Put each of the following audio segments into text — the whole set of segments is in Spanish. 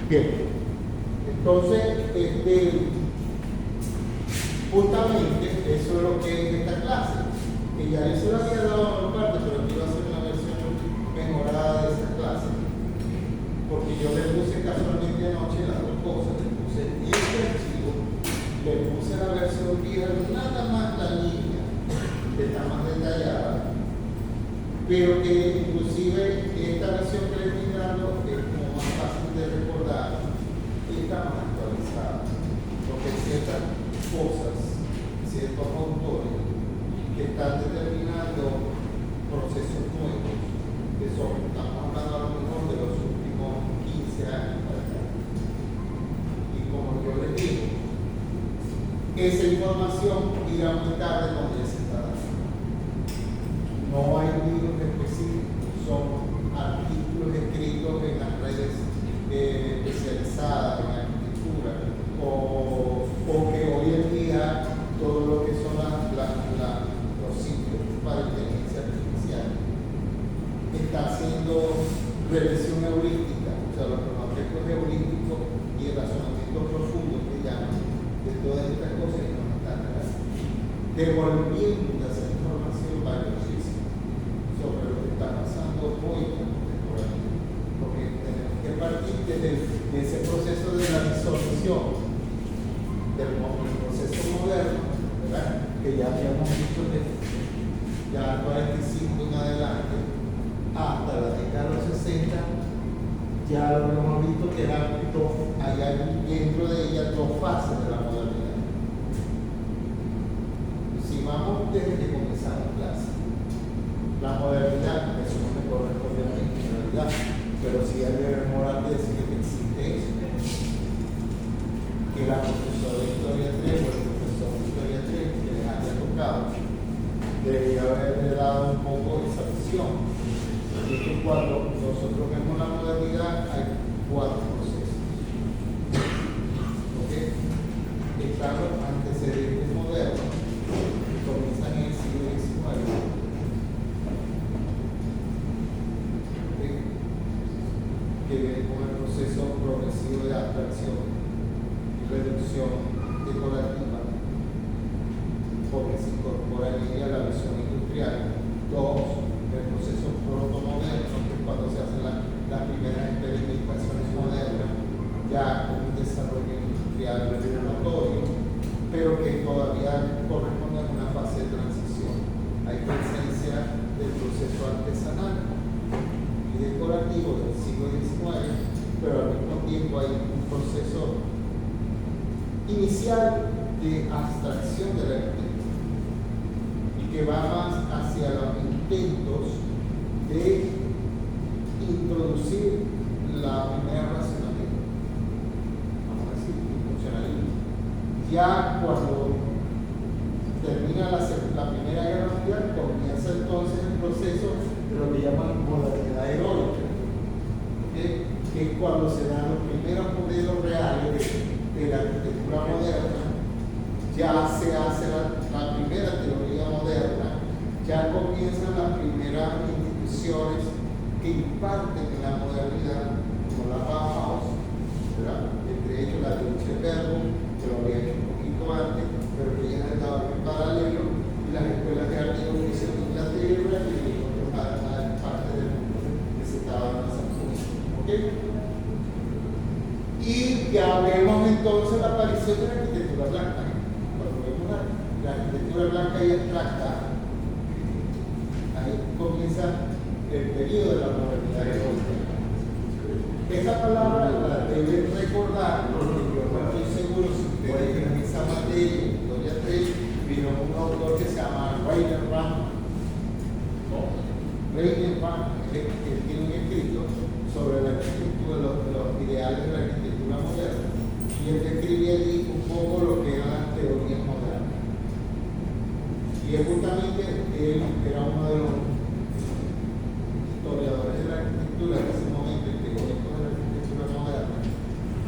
Bien, entonces, justamente eso es lo que es esta clase, que ya yo se lo había dado a la parte, pero quiero hacer una versión mejorada de esa clase, porque yo le puse casualmente anoche las dos cosas, le puse este archivo, le puse la versión vieja, nada más la línea, que está más detallada, pero que inclusive esta versión que le estoy dando es como más fácil de recordar y está más actualizada, porque ciertas cosas, ciertos autores que están determinando procesos nuevos, que son, estamos hablando a lo mejor de los últimos 15 años para acá. Y como yo les digo, esa información irá muy tarde cuando ya se está dando. No hay libros específicos, son artículos escritos en las redes especializadas en arquitectura o que hoy en día todo lo que son los sitios para inteligencia artificial está haciendo revisión heurística, o sea, los conceptos heurísticos y el razonamiento profundo que llaman de todas estas cosas que nos están devolviendo esa información valiosísima sobre lo que está pasando hoy contemporáneo, porque tenemos que partir de ese proceso de la disolución del proceso moderno, ¿verdad? Que ya habíamos visto desde ya 45 en adelante hasta la década de los 60, ya lo hemos visto que hay dentro de ella dos fases de la modernidad. Si vamos desde que comenzamos clase, la modernidad, eso no me corresponde a mí en realidad, pero sí hay deber moral de decir que existe eso, que la profesora de Historia 3 o el profesor de Historia 3 que les haya tocado debería haberle dado un poco esa visión. Y que cuando nosotros vemos la modernidad hay cuatro procesos. ¿Ok? Están los antecedentes modernos que comienzan en el siglo XIX. ¿Ok? Que viene con el proceso progresivo de abstracción y reducción decorativa, porque se incorpora en ella la visión industrial. Dos, el proceso protomoderno, que es cuando se hacen las primeras experimentaciones modernas, ya con un desarrollo industrial notorio, pero que todavía corresponde a una fase de transición. Hay presencia del proceso artesanal y decorativo del siglo XIX, pero al mismo tiempo hay un proceso inicial de abstracción de la arquitectura y que va más hacia los intentos de introducir la primera racionalidad, vamos a decir, funcionalismo. Ya cuando termina la Primera Guerra Mundial, comienza entonces el proceso de lo que llaman modernidad heroica, ¿okay? Que es cuando se dan los primeros modelos reales de la arquitectura moderna. Ya se hace la primera teoría moderna, ya comienzan las primeras instituciones que imparten en la modernidad, como la Bauhaus, ¿verdad? Entre ellos la Deutsche Werkbund, que lo había hecho un poquito antes, pero que ya estaba en paralelo, y las escuelas de arte y oficio de Inglaterra y otras partes del mundo que se estaban desarrollando. ¿Okay? Y ya vemos entonces la aparición de la arquitectura blanca. Cuando vemos la arquitectura blanca y abstracta, ahí comienza el periodo de la modernidad heroica. Esa palabra la deben recordar, porque yo no estoy seguro si ustedes en esa materia, Historia 3, vino un autor que se llama Rainer Banham. Rainer Banham, que tiene un escrito sobre la arquitectura, los ideales de la arquitectura moderna, y él describe allí un poco lo que eran las teorías modernas. Y es justamente, él era uno de los historiadores de la arquitectura en ese momento, y teóricos de la arquitectura moderna,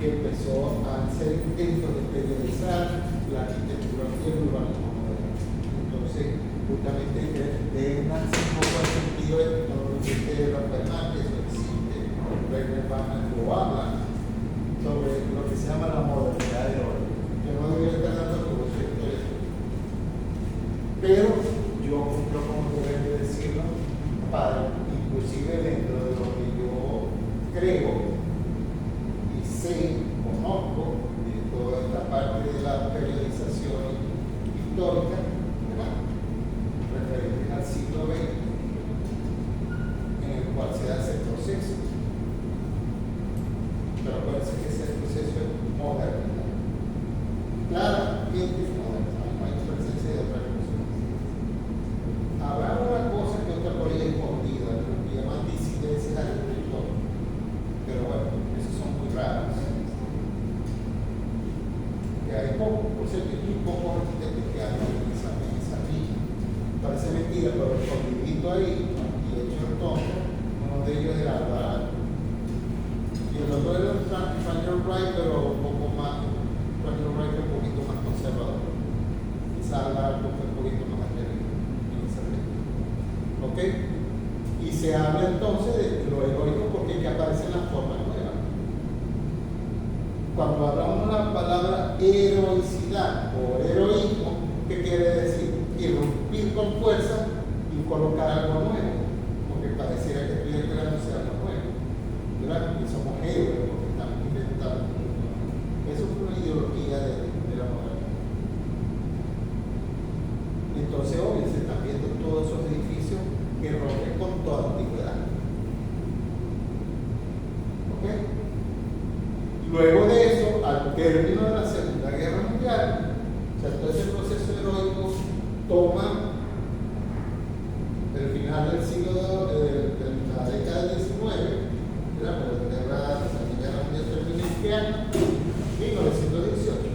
que empezó a hacer intentos de periodizar la arquitectura y el urbanismo moderno. Entonces, justamente de nace un poco el sentido de que Rafael Márquez, eso existe, Rainer Banham lo habla, veo y sé, conozco de toda esta parte de la periodización histórica, ¿verdad?, referente al siglo XX, en el cual se da ese proceso. Pero parece que ese proceso es moderno. Claramente es moderno, no hay presencia de otra cosa. Habrá una cosa que otra por ahí escondida, lo que llaman disidencias al escritor. Pero bueno, esos son muy raros. Que hay poco, por cierto, hay muy pocos arquitectos que han esa línea. Parece mentira, pero escondidito ahí y hecho el tonto, uno de ellos era Alvarado. Y el otro era Franklin Wright, pero un poco más, Franklin Wright un poquito más conservador. Quizá Alvarado fue un poquito más atrevido en esa línea. ¿Ok? Y se habla entonces de lo heroico porque aquí aparecen las formas nuevas. Cuando hablamos de la palabra heroicidad o heroísmo, ¿qué quiere decir? Irrumpir con fuerza y colocar algo nuevo, porque pareciera que estoy creándose algo nuevo, ¿verdad? Y somos héroes porque estamos inventando. Eso fue una ideología de la modernidad. Entonces, obvio, se están viendo todos esos edificios que rompen con toda antigüedad. ¿Ok? Luego de eso, al término de la Segunda Guerra Mundial, o sea, todo ese proceso heroico toma el final del siglo de la década del 19, ¿verdad? Pero la Segunda Guerra Mundial termina en qué año? 1918.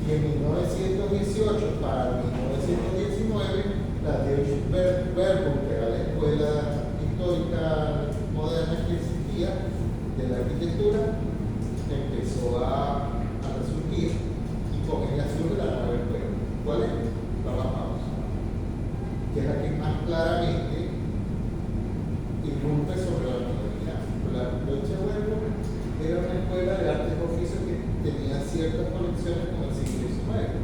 Y en 1918 para 1919, la Deutsche Werkbund, que era la escuela histórica moderna que existía de la arquitectura, empezó a resurgir y con ella surge la nueva escuela. ¿Cuál es? La Bauhaus, que es la que más claramente irrumpe sobre la modernidad. La Deutsche Werkbund era una escuela de artes y oficios que tenía ciertas conexiones con el siglo XIX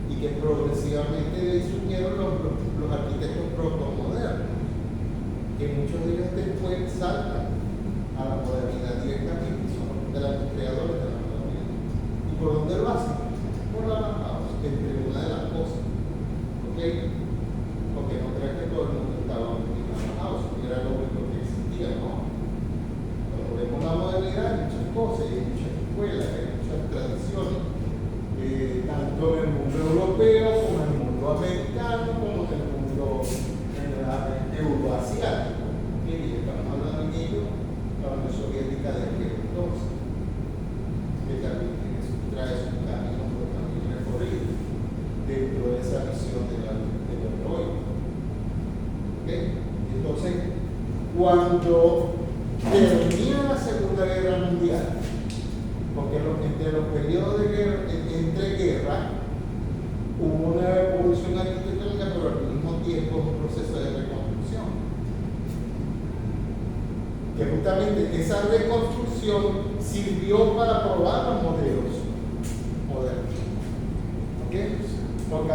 y que progresivamente de ahí surgieron los arquitectos protomodernos, que muchos de ellos después saltan a la modernidad directamente, son de los creadores de la modernidad. ¿Y por dónde lo hacen? Por la Bauhaus, entre una de las cosas. ¿Ok? Porque no crees que todo el mundo estaba en la Bauhaus, era lo único que existía, ¿no? Cuando vemos la modernidad hay muchas cosas, hay muchas escuelas, hay muchas tradiciones, tanto en el mundo europeo como en el mundo americano, como en el mundo euroasiático. Y estamos hablando de ello, la Unión Soviética de aquel entonces, que también trae su camino, pero también recorrido dentro de esa visión de lo heroico. ¿Ok? Entonces, cuando termina la Segunda Guerra Mundial, porque entre los periodos de guerra, entre guerras, hubo una evolución arquitectónica, pero al mismo tiempo un proceso de reconstrucción. Que justamente esa reconstrucción sirvió para probar los modelos modernos. ¿Ok? Porque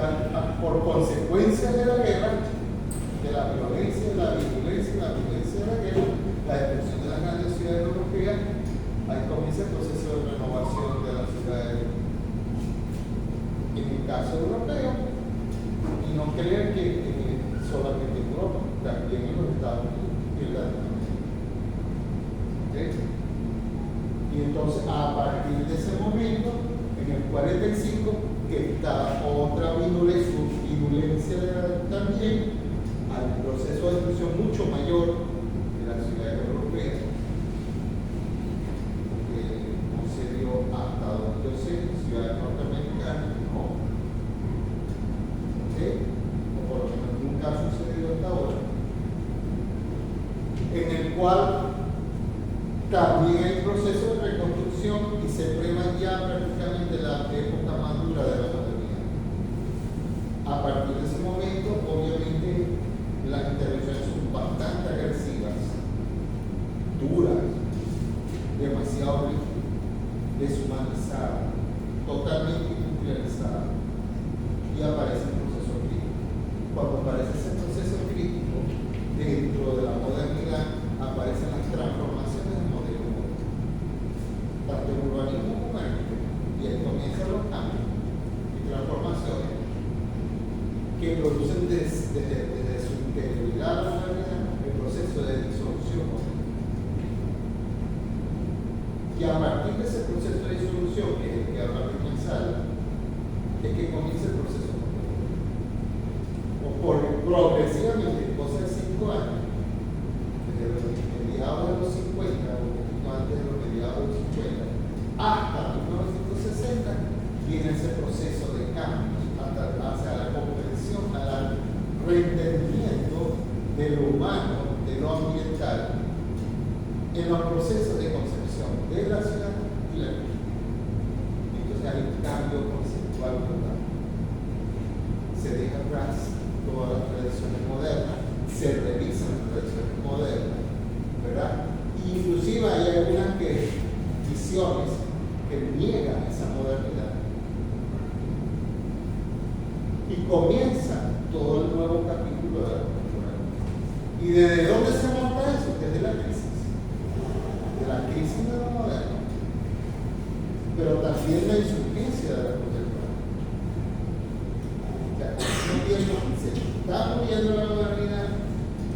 por consecuencia de la guerra, de la violencia de la guerra, la destrucción de las grandes ciudades europeas, ahí comienza el proceso de renovación de las ciudades. En el caso europeo, y no crean que solamente en Europa, también en los Estados Unidos y en Latinoamérica. ¿Okay? Y entonces, a partir de ese momento, en el 45, que está otra virulencia también, hay un proceso de destrucción mucho mayor de las ciudades europeas, que no se dio hasta donde yo sé, ciudades norteamericanas, no. ¿Okay? O por lo menos nunca ha sucedido hasta ahora, en el cual también hay proceso de reconstrucción y se prueba ya prácticamente la época más dura de la modernidad. A partir de ese momento, obviamente, las intervenciones son bastante agresivas, duras, demasiado rígidas, deshumanizadas, totalmente industrializadas, y aparece el proceso crítico. Cuando aparece ese proceso crítico, dentro de la modernidad aparecen las transformaciones del modelo. que producen desde su interioridad a la modernidad el proceso de disolución. Y a partir de ese proceso de disolución, que es el que habla de Gonzalo, es que comienza el proceso. O progresivamente, cosa de 5 años, desde los mediados de los 50, o un poquito antes de los mediados de los 50, hasta 1960, viene ese proceso de cambio hacia la comprensión, al reentendimiento de lo humano, de lo ambiental, en los procesos de concepción de la ciudad y la vida. Entonces hay un cambio conceptual total. Se deja atrás todas las tradiciones modernas, se revisan las tradiciones modernas, ¿verdad? Inclusive hay algunas visiones que niegan esa modernidad. Y comienza todo el nuevo capítulo de la contemporaneidad. ¿Y desde dónde se monta eso? Desde la crisis. De la crisis de lo moderno. Pero también la insurgencia de la contemporaneidad. O sea, al tiempo que se está muriendo la modernidad,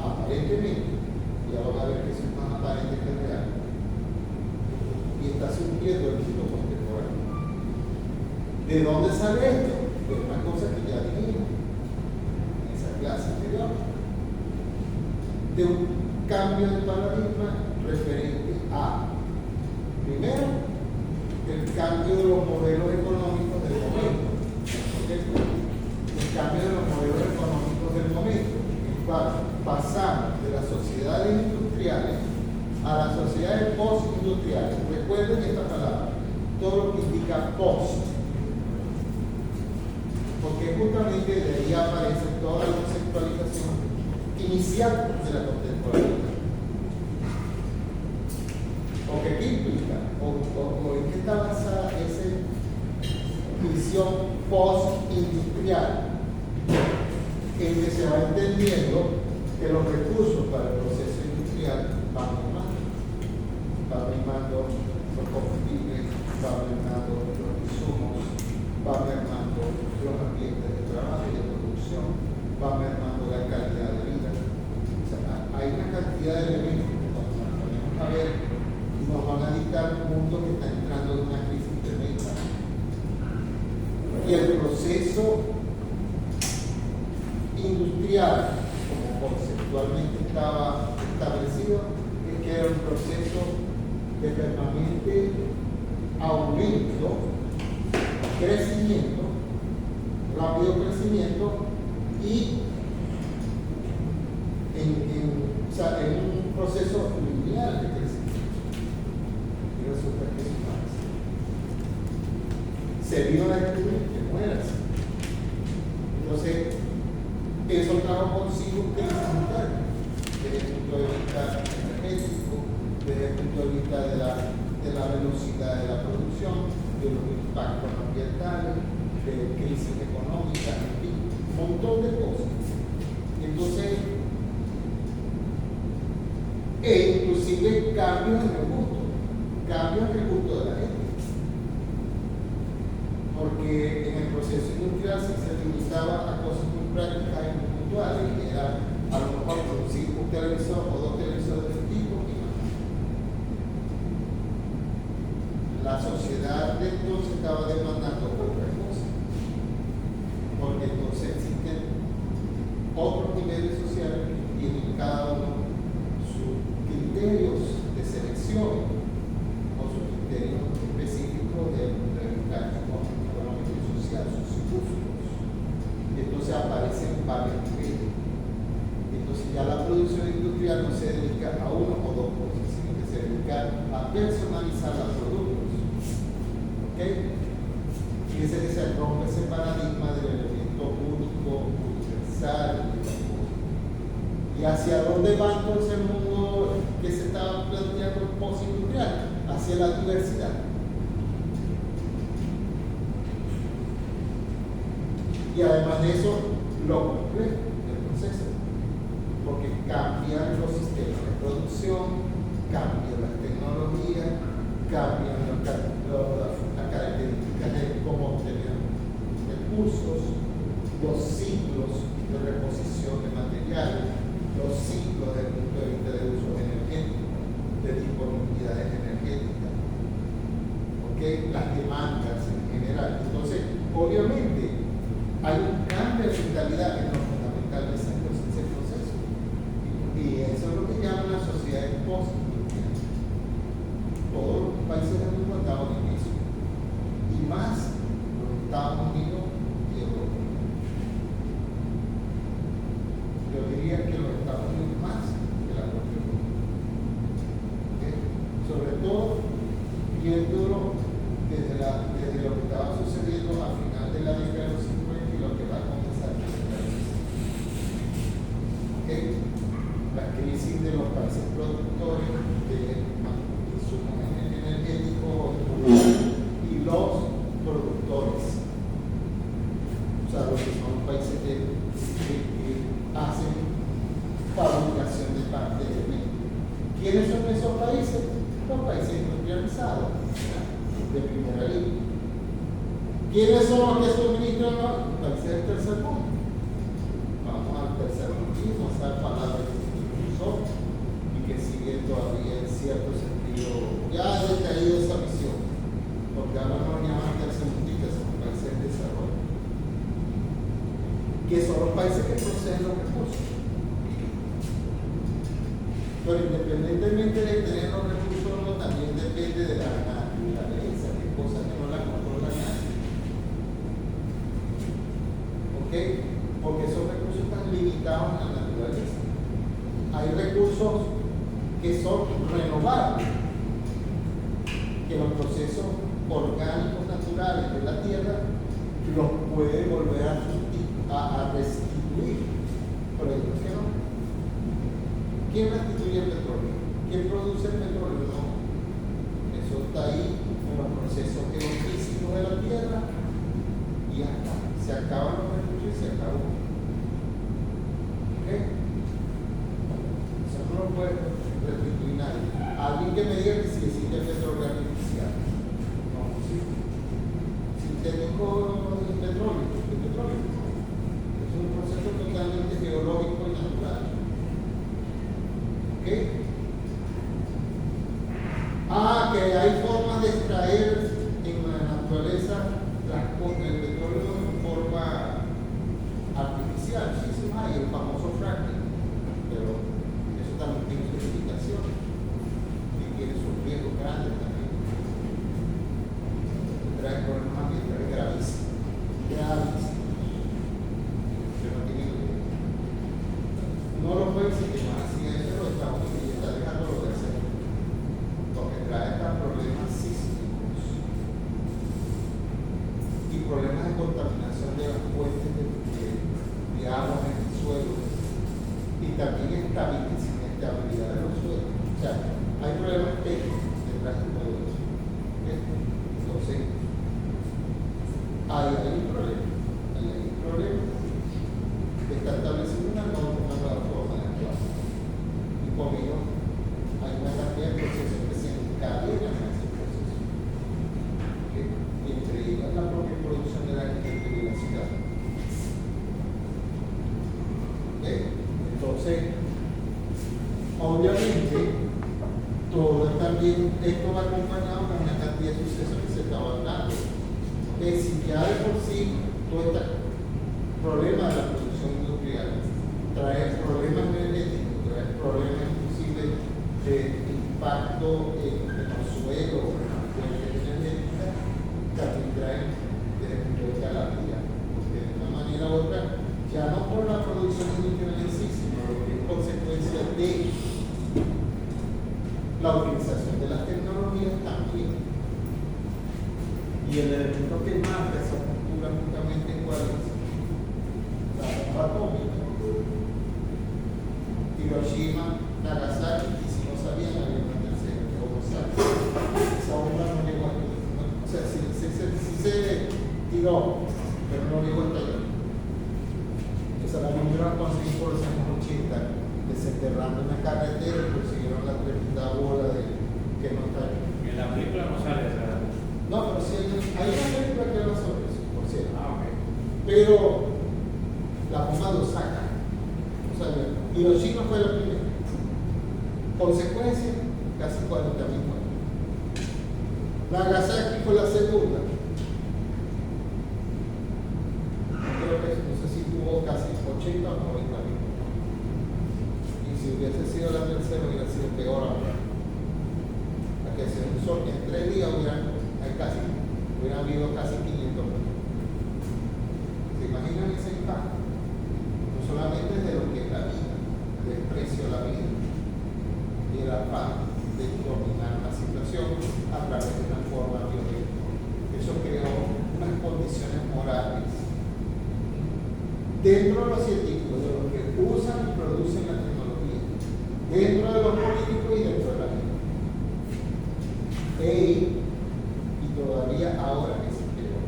aparentemente, y ahora a ver que eso es más aparente que real, y está surgiendo el mundo contemporáneo. ¿De dónde sale esto? Pues una cosa que ya dijimos en esa clase anterior, de un cambio de paradigma referente a, primero, el cambio de los modelos económicos del momento. El cambio de los modelos económicos del momento, en el cual pasamos de las sociedades industriales a las sociedades postindustriales. Recuerden esta palabra, todo lo que indica post, porque justamente de ahí aparece toda la conceptualización inicial de la contemporaneidad. ¿O qué implica? ¿O en qué está basada esa visión post-industrial? En que se va entendiendo que los recursos para el proceso industrial van mermando los combustibles, van mermando los insumos, van mermando los ambientes de trabajo y de producción, van mermando la calidad de vida. O sea, hay una cantidad de elementos que cuando nos ponemos a ver nos van a dictar un mundo que está entrando en una crisis tremenda. Y el proceso industrial, como conceptualmente estaba establecido, es que era un proceso de permanente aumento, crecimiento, rápido crecimiento y en un proceso lineal de crecimiento. Y resulta que eso no es así. Se vino a descubrir que no era así. Entonces, eso trajo consigo crisis internas, desde el punto de vista energético, desde el punto de vista de la velocidad de la producción, de los impactos ambientales, de crisis económica, en fin, un montón de cosas. Entonces, inclusive cambios en el gusto de la gente. Porque en el proceso industrial se limitaba a cosas muy prácticas y muy puntuales, que era a lo mejor producir un televisor o 2 televisores de tipo y más. La sociedad de entonces estaba demandando otra cosa, porque entonces existen otros niveles sociales que tienen cada uno sus criterios de selección o sus criterios específicos de económico y social, sus gustos. Y entonces aparecen varios niveles. Entonces ya la producción industrial no se dedica a uno o dos cosas, sino que se dedica a personalizar los productos. ¿Ok? Fíjense que se rompe ese paradigma del elemento único, universal, y hacia dónde va entonces el mundo que se estaba planteando postindustrial, hacia la diversidad. Y además de eso, lo complejo del proceso, porque cambian los sistemas de producción, cambian las tecnologías, cambian las características de cómo obtener recursos, los ciclos de reposición de materiales, los ciclos desde el punto de vista de uso energético, de disponibilidades energéticas, ¿okay? Las demandas en general. Entonces, obviamente, hay un cambio de mentalidad en lo fundamental de ese proceso. Y eso es lo que llaman las sociedades post-industriales. Todos los países del mundo estaban en eso. Y más los Estados Unidos y Europa. Yo diría que los Estados Unidos más que la propia Europa. ¿Okay? Sobre todo, viéndolo desde lo que estaba sucediendo a final de la década de los 50 y lo que va a comenzar a suceder. ¿Okay? La crisis de los países productores de insumos energéticos y los productores, o sea, los que son países que hacen fabricación de parte de alimentos. ¿Quiénes son esos países? Los países industrializados, de primera línea. ¿Quiénes son los que suministran los países del tercer mundo? Vamos al tercer mundo, esa palabra que se usó y que sigue todavía en cierto sentido, ya ha decaído esa visión, porque ahora no llaman tercermundistas, son países de desarrollo, que son los países que poseen los recursos. Pero independientemente de tener los recursos o no, también depende de la naturaleza, de cosas que no la controla nadie. ¿Ok? Porque esos recursos están limitados en la naturaleza. Hay recursos que son renovables, que los procesos orgánicos naturales de la tierra los puede volver a restituir, pero hay otros que no. ¿Quién restituye el petróleo? ¿Quién produce el petróleo? No. Eso está ahí en los procesos geofísicos de la tierra y ya está. Se acaban los recursos y se acabó. ¿Ok? Eso no lo puede restituir nadie. Alguien que me diga que si existe el petróleo artificial. No, sí. Sintético de petróleo. Es un proceso totalmente geológico y natural. ¿Ok? Que hay formas de extraer en la naturaleza el petróleo en forma artificial. Sí, sí, hay el famoso fracking, pero eso también tiene sus limitaciones y tiene sus riesgos grandes también. Trae problemas ambientales gravísimos. No los países que más hacían eso lo Estados Unidos está dejándolo de hacer, porque trae problemas sísmicos y problemas de contaminación de las fuentes de agua en el suelo y también inestabilidad de los suelos. O sea, hay problemas técnicos detrás de todo eso. Entonces, hay un problema. Que está estableciendo una nueva forma de actuar. Y con ello hay una cantidad de procesos que se encadenan a ese proceso. Y entre ellas la propia producción de la arquitectura y la ciudad. Entonces, obviamente, todo también esto va acompañado con una cantidad de sucesos que se estaban dando. Si ya de por sí todo este problema de la producción industrial trae problemas energéticos, trae problemas inclusive de impacto en los suelos, en las fuentes energéticas, también trae desde el punto de vista de la vida, porque de una manera u otra, ya no por la producción industrial en sí, sino lo que es consecuencia de la utilización de las tecnologías también. Y el elemento que marca esa cultura justamente cuál es la bomba atómica. Hiroshima, Nagasaki, y si no sabían, había una tercera, como saben. Esa bomba no llegó a o sea, sí se tiró, pero no llegó hasta allá. Esa la lograron conseguir por los años 80, desenterrando una carretera y consiguieron la tremenda bola que no está ahí. En la película no sale esa. No, pero sí hay una película que habla sobre eso, por cierto. Ok. Pero Nagasaki fue la segunda. Creo que no sé si tuvo casi 80 o 90 mil. Y si hubiese sido la tercera, hubiera sido peor ahora. La que se usó en 3 días hubieran habido casi 500 mil. ¿Se imaginan ese impacto? No solamente de lo que es la vida, del precio de la vida y el afán de dominar la situación a través de una forma violenta. Eso creó unas condiciones morales dentro de los científicos, de los que usan y producen la tecnología, dentro de los políticos y dentro de la gente. Y todavía ahora es peor.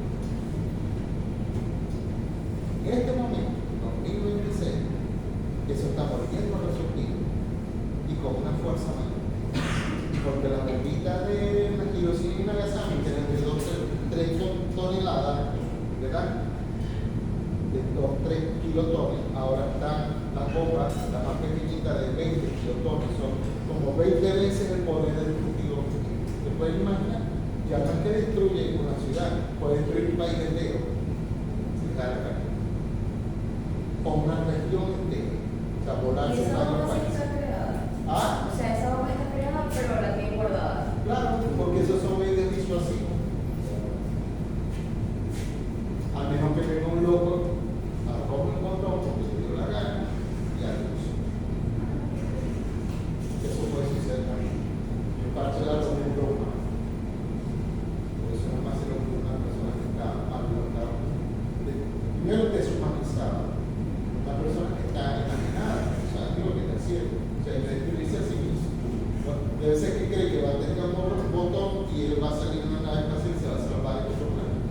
En este momento, en 2026, eso está volviendo a resurgir y con una fuerza mayor. Porque las bombitas de Hiroshima y Nagasaki tienen de 3 toneladas, ¿verdad? De 2-3 kilotones. Ahora están las bombas, las más pequeñitas de 20 kilotones, son como 20 veces el poder destructivo. ¿Se pueden imaginar? Ya no es que destruye una ciudad, puede destruir un país entero, sin dar la cara. O una región entera. O sea, volarse un país. O sea, esa bomba está creada, pero la tienen guardada. Claro, porque esos son medios disuasivos. A menos que venga un loco a romper un botón porque le dio la gana y al uso. Eso puede suceder también. Es parte de la locura humana. Por eso no más se lo ocurre a una persona que está alocada. Primero deshumanizada. Una persona que está enajenada. O sea, digo que está ciego. O sea, destruirse a sí mismo. Debe ser que cree que va a tener un botón y él va a salir en una nave espacial y se va a salvar de otro planeta.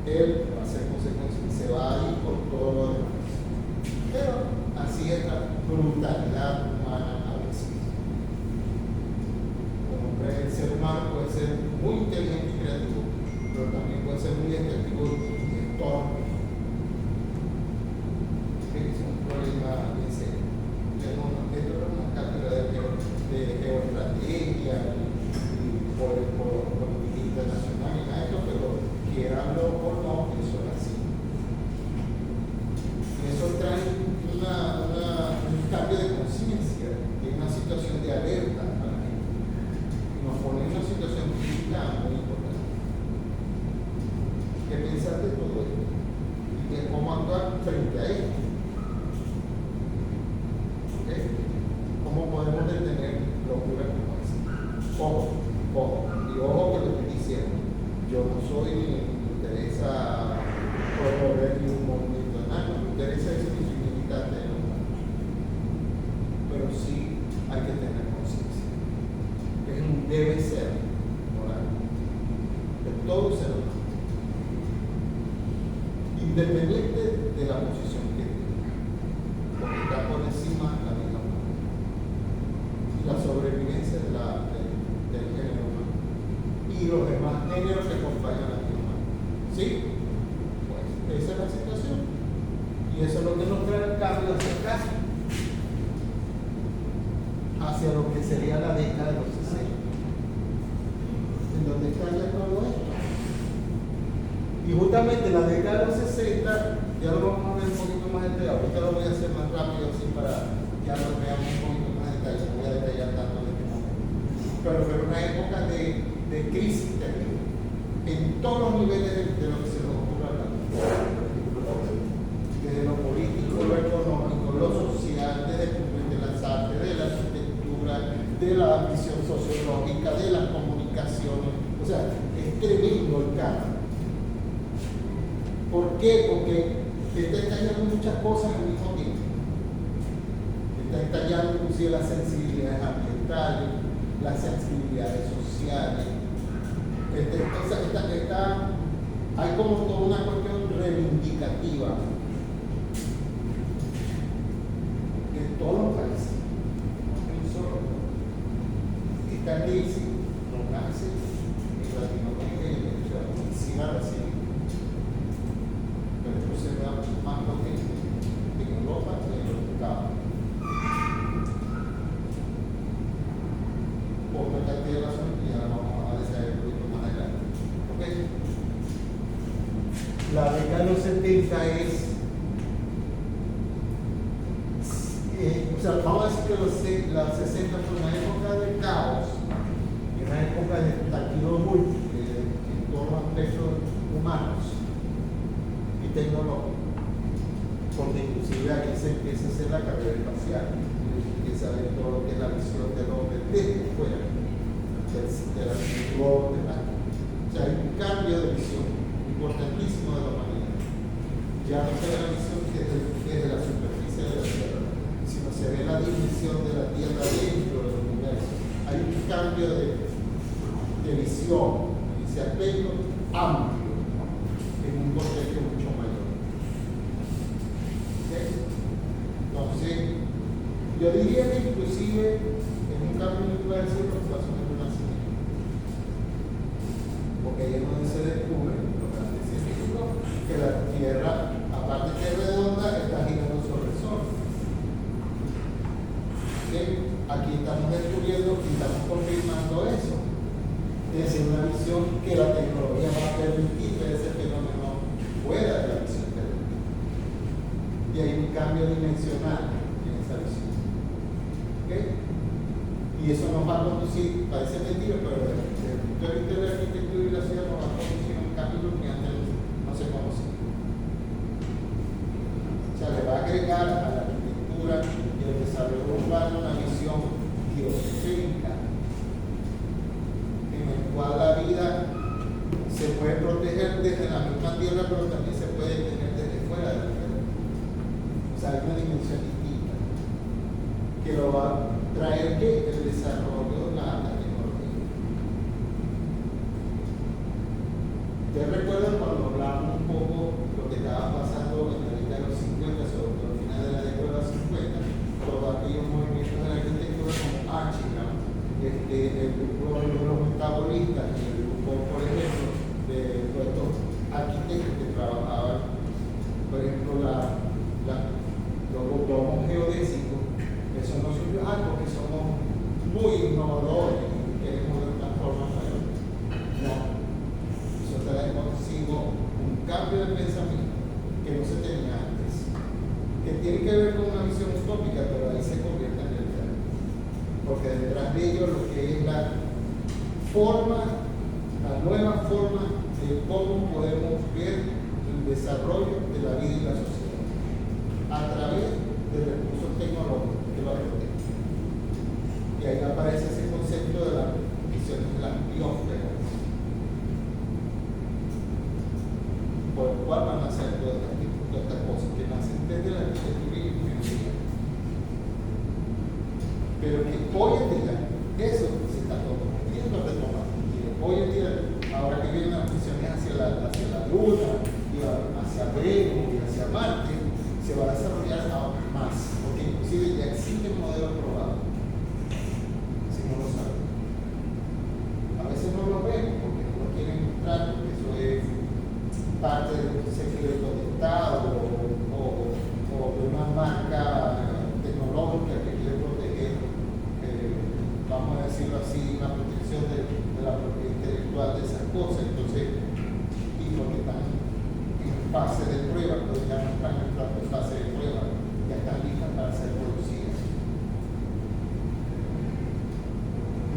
Él va a ser consecuencia y se va a ir por todo lo demás. Pero así es la brutalidad humana a veces. Como el ser humano puede ser muy inteligente y creativo, pero también puede ser muy destructivo y torpe. Es un problema bien serio. Dentro de una cátedra de geoestrategia y por política internacional y nada de esto, pero quieranlo o no, eso es así. Y eso trae un cambio de conciencia, de una situación de alerta a la gente. Y nos pone en una situación crítica muy importante. ¿Qué pensar de todo esto? Y de cómo actuar frente a esto. ¿Cómo podemos detener locuras como esa? Ojo, y ojo que lo estoy diciendo. Yo no soy ni me interesa promover ni un movimiento, nada, no me interesa eso ni soy militante de los malos. Pero sí hay que tener conciencia. Es un debe ser moral de todo ser humano, independiente de la posición que tenga, porque está por encima de la vida humana. La sobrevivencia del género humano y los demás géneros que acompañan a la vida humana. ¿Sí? Pues esa es la situación. Y eso es lo que nos trae el cambio hacia lo que sería la década de los 60, en donde está ya todo esto. Y justamente la década de los 60, ya lo vamos a ver un poquito más detallado. Ahorita lo voy a hacer más rápido así para ya lo veamos un poquito más detallado. No voy a detallar tanto de este momento. Pero fue una época de crisis terrible en todos los niveles de lo que se nos ocurre hablar. Desde lo político, lo económico, lo social, desde las artes, de la arquitectura, de la visión sociológica, de las comunicaciones. O sea, es tremendo el cambio. ¿Por qué? Porque está estallando muchas cosas al mismo tiempo. Está estallando inclusive las sensibilidades ambientales, las sensibilidades sociales. Hay como toda una cuestión reivindicativa de todos los países, no solo. Esta crisis no nace en Latinoamérica y en Venezuela, sí la recibe. Pero esto se da más potente en Europa que en los Estados. Por una cantidad de razones que ya la vamos a desarrollar. de los 70 o sea, vamos a decir que los 60 fue una época de caos, y una época de estallido múltiple en todos los aspectos humanos y tecnológicos, porque inclusive aquí se empieza a hacer la carrera espacial, empieza a ver todo lo que es la visión del hombre desde fuera, del antiguo debate. O sea, hay un cambio de visión importantísimo de la humanidad. Ya no se ve la visión desde la superficie de la Tierra, sino se ve la dimensión de la Tierra dentro del universo. Hay un cambio de visión en ese aspecto amplio, en un contexto mucho mayor. ¿Okay? Entonces, yo diría que inclusive en un cambio de universo lo que pasó en el Renacimiento, porque ahí es donde se descubre los grandes científicos que la Tierra, aparte de ser redonda, está girando sobre el Sol. ¿Okay? Aquí estamos descubriendo y estamos confirmando eso. Es decir, una visión que la tecnología va a permitir ver ese fenómeno fuera de la visión terrestre. Y hay un cambio dimensional en esa visión. ¿Okay? Y eso nos va a conducir, parece mentira, pero desde el punto de vista de la arquitectura y la ciudad nos va a conducir a un cambio que antes no se conocía. O sea, le va a agregar a la arquitectura y al desarrollo urbano una visión geocéntrica, en el cual la vida se puede proteger desde la misma tierra, pero también se puede tener desde fuera de la tierra. O sea, hay una dimensión distinta que lo va a traer el desarrollo de la alta tecnología. Ustedes recuerdan cuando hablamos un poco lo que estaba pasando en la década de los 50, sobre todo al final de la década de los 50, todos aquellos movimientos de la arquitectura como Archigram, el grupo de los metabolistas, el grupo, por ejemplo, de todos estos arquitectos que trabajaban, por ejemplo, los domos geodésicos. Eso no surgió porque somos muy innovadores y queremos de una forma mayor. No. Eso trae consigo un cambio de pensamiento que no se tenía antes, que tiene que ver con una visión utópica, pero ahí se convierte en realidad. Porque detrás de ello lo que es la nueva forma de cómo podemos ver el desarrollo de la vida y la sociedad a través de recursos tecnológicos que lo protegen. Y ahí aparece ese concepto de la visión de las biosferas, por el cual van a hacer todas estas cosas que nacen desde la arquitectura y la ingeniería. Pero que hoy en día eso se está volviendo a retomar. Hoy en día, ahora que vienen las misiones hacia la Luna, y hacia Venus y hacia Marte, se va a desarrollar aún más, porque inclusive ya existen modelos probados, si no lo saben. A veces no lo vemos porque no lo quieren mostrar, porque eso es parte de un secreto de Estado o de una marca tecnológica que quiere proteger, vamos a decirlo así, una protección de la propiedad intelectual de esas cosas. Entonces, y porque están en fase de prueba, pero ya no están entrando en fase de prueba, ya están listas para ser producidas.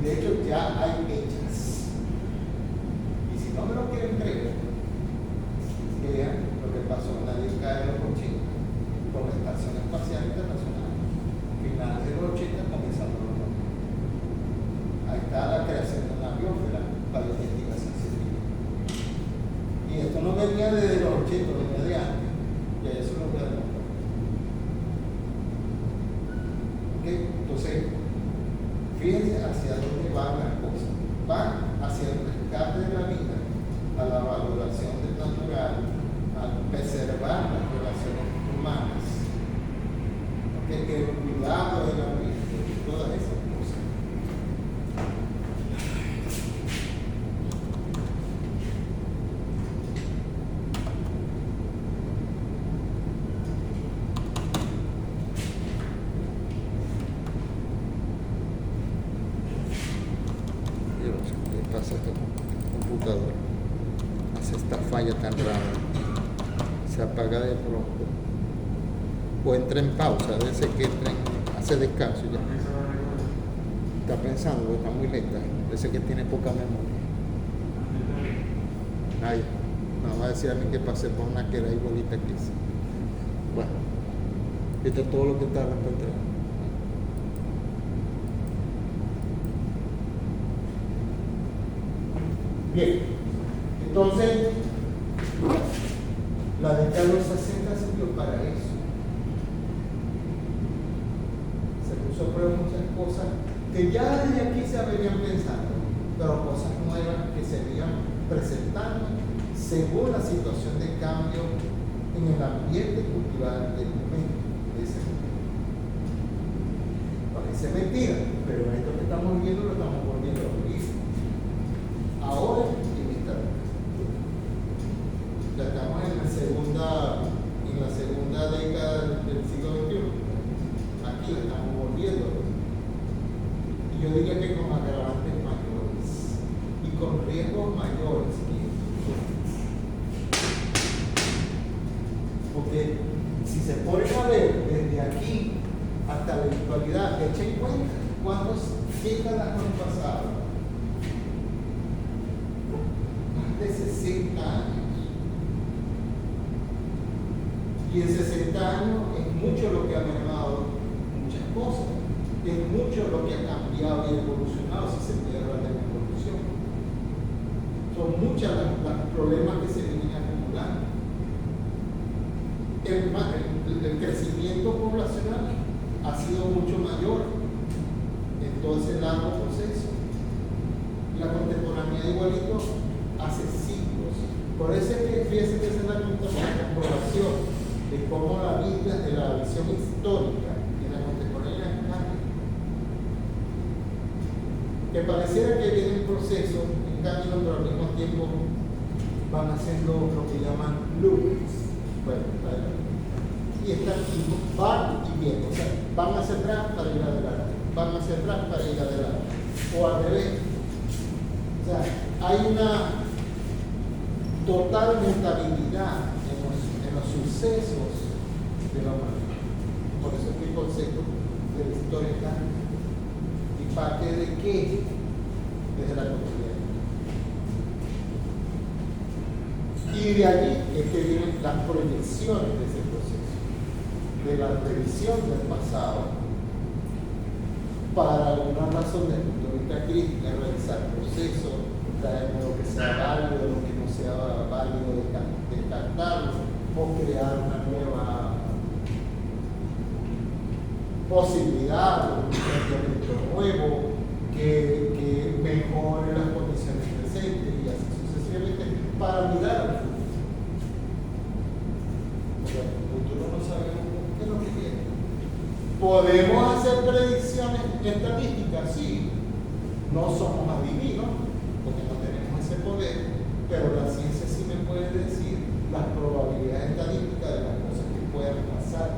De hecho, ya hay hechas. Y si no me lo quieren creer, vean lo que pasó en la década de los 80 con la Estación Espacial Internacional. Finales de los 80 comenzando los 90. Ahí está la creación de una biosfera para la investigación científica. Y esto no venía desde los 80, venía de antes. Y eso lo voy a demostrar. ¿Okay? Entonces, fíjense hacia dónde van las cosas. Van hacia el rescate de la vida, a la valoración del natural, a preservar las relaciones humanas, ¿okay? El cuidado del ambiente, todas esas cosas. Yo no sé qué pasa a esta computadora, hace esta falla tan rara. se apaga de pronto o entra en pausa, a veces que entra hace descanso ya. Está pensando, está muy lenta, parece que tiene poca memoria. Ay, no va a decir a mí que pasé por una que era igualita que esa. Bueno, esto es todo lo que está en la pantalla. Bien, entonces la década de los 60 sirvió para eso. Se puso a prueba muchas cosas que ya desde aquí se venían pensando, pero cosas nuevas que se venían presentando según la situación de cambio en el ambiente cultural del momento, de ese momento. Parece mentira, pero esto que estamos viendo lo estamos volviendo a vivir. Ahora en esta ya estamos en la segunda década del siglo XXI. Aquí lo estamos volviendo. Y yo diría que con agravantes mayores y con riesgos mayores. Porque si se ponen a ver desde aquí hasta la actualidad, echen cuenta cuántas décadas han pasado. De 60 años. Y en 60 años es mucho lo que ha mermado muchas cosas. Es mucho lo que ha cambiado y evolucionado, si se puede hablar de la evolución. Son muchos los problemas que se vienen acumulando. El crecimiento poblacional ha sido mucho mayor en todo ese largo proceso. La contemporaneidad igualito hace siglos. Por eso es que fíjense que esa es la comprobación de cómo la vida, de la visión histórica y la contemporaneidad cambia. Que pareciera que viene un proceso en cambio, pero al mismo tiempo van haciendo lo que llaman loops. Bueno, y están van y vienen, o sea, van hacia atrás para ir adelante, van hacia atrás para ir adelante, o al revés. O sea, hay una total mutabilidad en los sucesos de la humanidad. Por eso es que el concepto de la historia está. ¿Y parte de qué? Desde la cotidianidad. Y de allí es que vienen las proyecciones de ese proceso, de la revisión del pasado, para alguna razón desde el punto de vista crítico, revisar procesos, traer lo que sea válido, lo que no sea válido, descartarlo, o crear una nueva posibilidad, un planteamiento nuevo que mejore las condiciones presentes y así sucesivamente para mirar al futuro. Porque en el futuro no sabemos qué es lo que viene. ¿Podemos hacer predicciones estadísticas? Sí. No somos adivinos, porque no tenemos ese poder, pero la ciencia sí me puede decir las probabilidades estadísticas de las cosas que puedan pasar.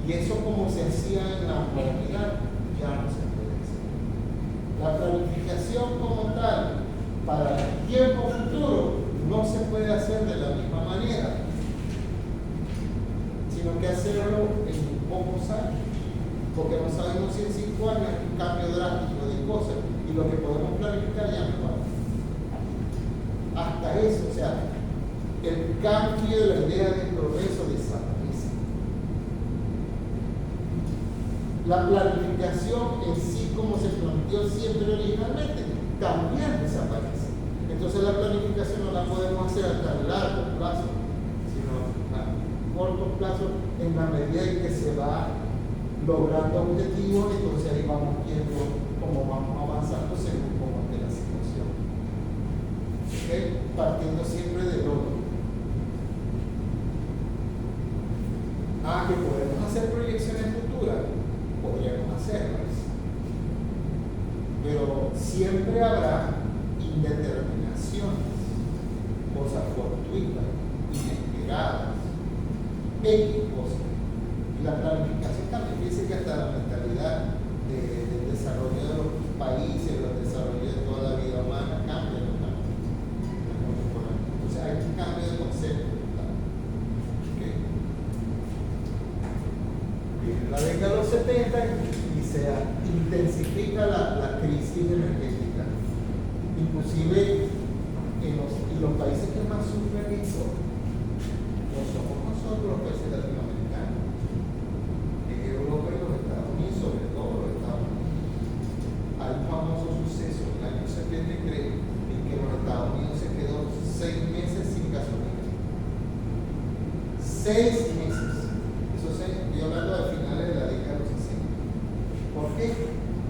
Y eso, como se hacía en la modernidad, ya no se puede hacer. La planificación como tal para el tiempo futuro no se puede hacer de la misma manera, sino que hacerlo en pocos años, porque no sabemos si en 5 años hay un cambio drástico de cosas y lo que podemos planificar ya no va. Hasta eso, o sea, el cambio de la idea de progreso desaparece. La planificación en sí, como se planteó siempre originalmente, también desaparece. Entonces la planificación no la podemos hacer a tan largo plazo, sino a corto plazo, en la medida en que se va logrando objetivos, entonces ahí vamos viendo cómo vamos avanzando según cómo esté la situación. ¿Okay? Partiendo siempre del orden. Que podemos hacer proyecciones futuras, podríamos hacerlas, pero siempre habrá indeterminaciones, cosas fortuitas, inesperadas, X cosas. Y la planificación también dice que hasta la mentalidad del desarrollo de los países, los desarrollos de toda la vida humana cambia totalmente. Entonces hay un cambio de concepto. 70 y se intensifica la crisis energética. Inclusive en los países que más sufren eso no somos nosotros los países latinoamericanos, es Europa y los Estados Unidos, sobre todo los Estados Unidos. Hay un famoso suceso en el año 73 en que los Estados Unidos se quedó 6 meses sin gasolina. 6 meses. Eso estoy hablando de finales de la década de los 60. ¿Por qué?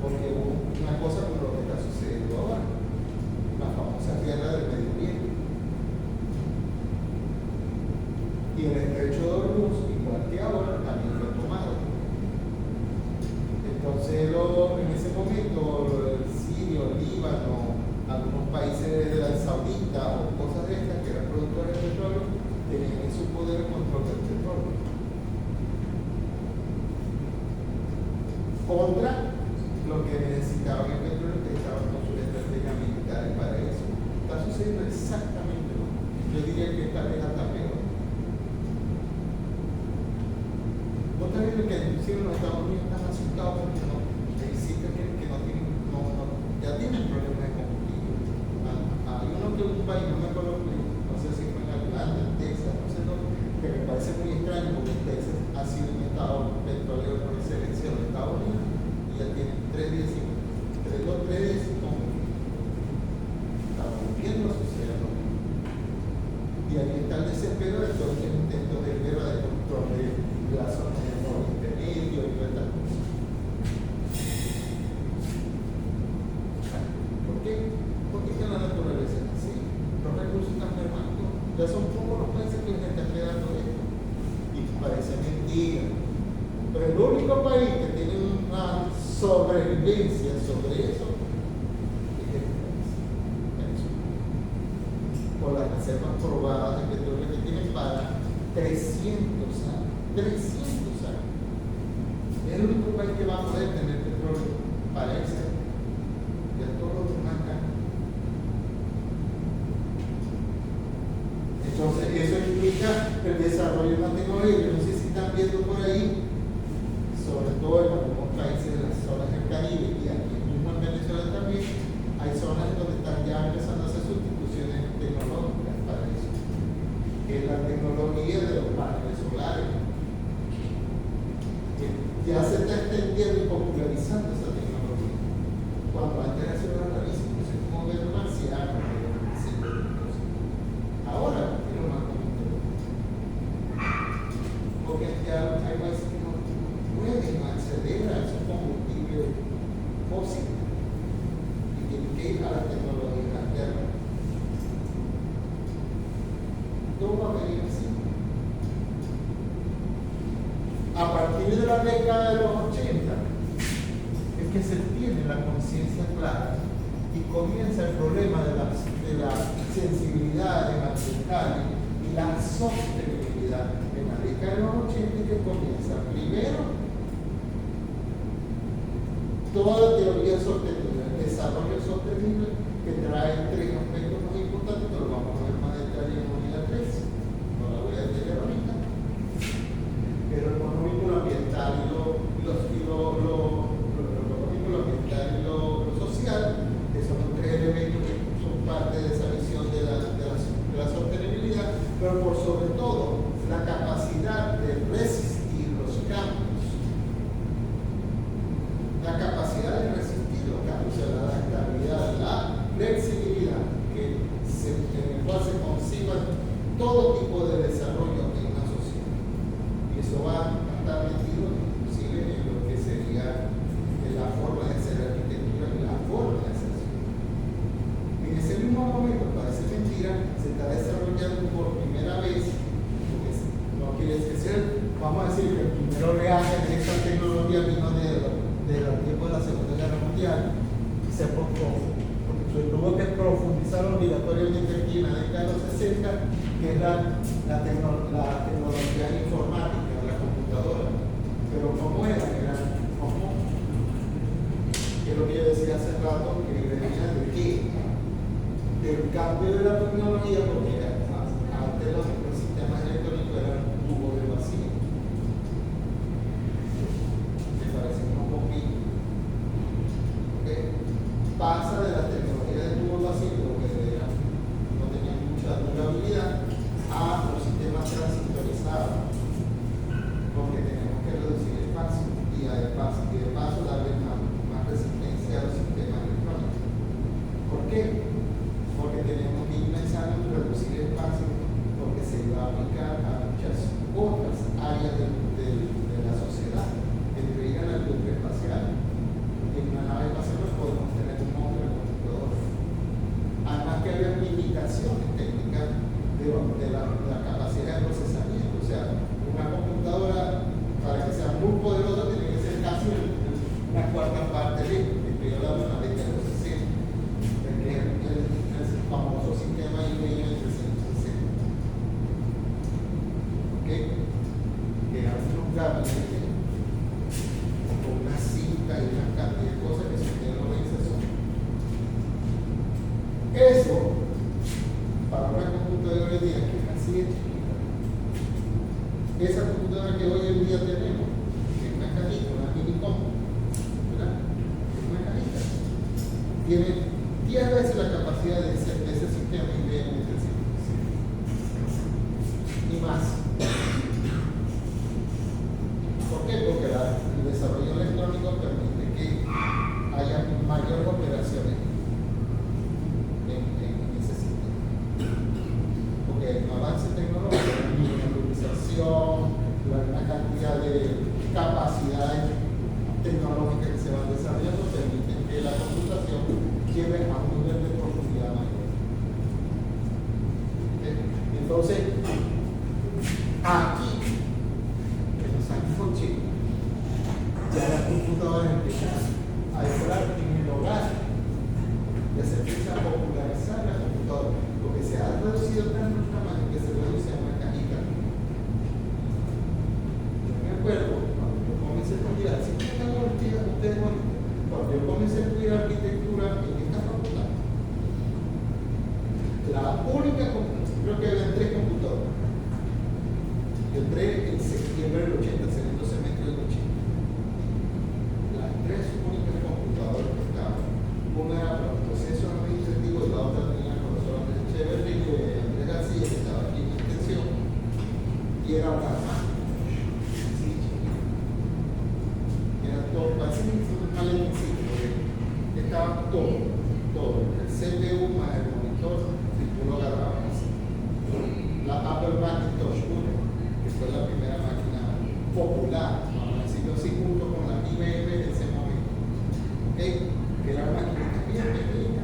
Porque hubo una cosa como lo que está sucediendo ahora, la famosa guerra del Medio Oriente. Y el estrecho de Hormuz, igual que ahora, también fue tomado. Entonces, en ese momento, el Sirio, el Líbano, algunos países de la Saudita o cosas de estas que eran productores de petróleo, tenían en su poder el control del petróleo. Contra lo que necesitaban el petróleo, que estaban con sus estrategias militares para eso. Está sucediendo exactamente lo mismo. Yo diría que esta vez hasta peor. Vos estás viendo que inclusive los Estados Unidos están asustados porque hay sitios que no tienen, ya tienen problemas de combustible. Hay uno que un país, no me acuerdo, no sé si fue en Atlanta, en Texas, no sé dónde, que me parece muy extraño porque Texas ha sido un estado petrolero por excelencia de los Estados Unidos y ya tiene 3 días sin combustible. Está volviendo a suceder lo mismo. Y ahí está el desespero de todos los intentos de guerra de control de la zona de Oriente Medio y todas estas cosas. ¿Por qué? Porque es que la naturaleza es así. Los recursos están mermando. Ya son pocos los países que les están quedando esto. Y parece mentira. Pero el único país que tiene una sobrevivencia sobre eso es este país. Venezuela. Por las reservas probadas de petróleo que tienen para 300 años. 300 años. Es el único país que va a poder tener petróleo para ese. Ya todos los demás acá. Entonces, eso implica el desarrollo de una tecnología. Yo no sé si están viendo por ahí, sobre todo en algunos países de las zonas del Caribe y aquí mismo en Venezuela también, hay zonas donde están ya empezando a hacer sustituciones tecnológicas para eso. Que es la tecnología de los paneles solares. Ya se está extendiendo y popularizando esa tecnología. Cuando antes eso era rarísimo, no sé cómo ver un marciano, ahora es lo más común de todo. Porque ya hay países que no pueden acceder a esos combustibles fósiles y tienen que ir a la tecnología alterna. Todo va a venir así. A partir de la década de los 80 es que se tiene la conciencia clara y comienza el problema de la sensibilidad ambiental y la sostenibilidad. En la década de los 80 es que comienza primero toda la teoría sostenible, el desarrollo sostenible, que trae 3 aspectos muy importantes, pero vamos a ver más detalle en unidad 3. No la voy a detallar ahorita. Pero el económico, lo ambiental y lo ambiental y lo social, que son los 3 elementos que son parte de esa visión de la sostenibilidad, pero por sobre todo la capacidad de resistir los cambios. La capacidad de resistir los cambios, o sea, la adaptabilidad, la flexibilidad, en el cual se conciba todo tipo de desarrollo en una sociedad. Y eso va a estar metido inclusive en lo que sería la forma de hacer arquitectura y la forma de hacer ciudad. En ese mismo momento, parece mentira, se está desarrollando por primera vez, porque no quiere decir, vamos a decir que el primer oleaje de esta tecnología vino de los tiempos de la Segunda Guerra Mundial, y se pospuso, porque se tuvo que profundizar obligatoriamente aquí en la década de los 60, que es la tecnología informática, la computadora. Pero ¿cómo era? ¿Cómo? Que es lo que yo decía hace rato, que venía de qué? Del cambio de la tecnología, porque antes los sistemas electrónicos eran tubos de vacío. ¿Me parece la capacidad de procesamiento. O sea, una computadora, para que sea muy poderosa, tiene que ser casi una cuarta parte de estoy hablando de una década de los 60, el famoso sistema IBM 360. ¿Ok? Que hace unos gabinetes con una cinta y una cantidad de cosas que son de la organización. Eso, para una computadora de hoy día, que es así de chiquita, esa computadora que hoy en día tenemos, que es una cajita, una minicom, ¿verdad? Es una cajita, tiene 10 veces la capacidad de ese sistema IBM 360 y más. ¿Por qué? Porque el desarrollo electrónico permite que haya mayores operaciones en ese sistema. Porque el avance tecnológico, la miniaturización, una cantidad de capacidades tecnológicas que se van desarrollando permiten que la computación lleve a un nivel de profundidad mayor. Entonces, aquí, en los años 80, ya las computadoras empiezan a entrar en el hogar. Ya se empieza a popularizar la computadora, porque se ha reducido tanto el tamaño que se reduce a una cajita. Yo me acuerdo cuando yo comencé a estudiar, si ustedes cuando yo comencé a estudiar arquitectura en esta facultad, la única, creo que había 3 computadoras. Yo entré en septiembre del 80, el segundo semestre del 80. Las 3 únicas computadoras que estaban, una era para los procesos administrativos y la otra tenía el profesor Andrés Echeverría y Andrés García, que estaba aquí en extensión, y era una máquina, sí, chiquita. Era todo, parecía un maletín, porque estaba todo, el CPU más el monitor, y tú lo agarrabas así. La Apple Macintosh 1, que fue la primera máquina popular, vamos a decirlo así, junto con la IBM en ese momento. ¿Okay? Que era una máquina bien pequeña,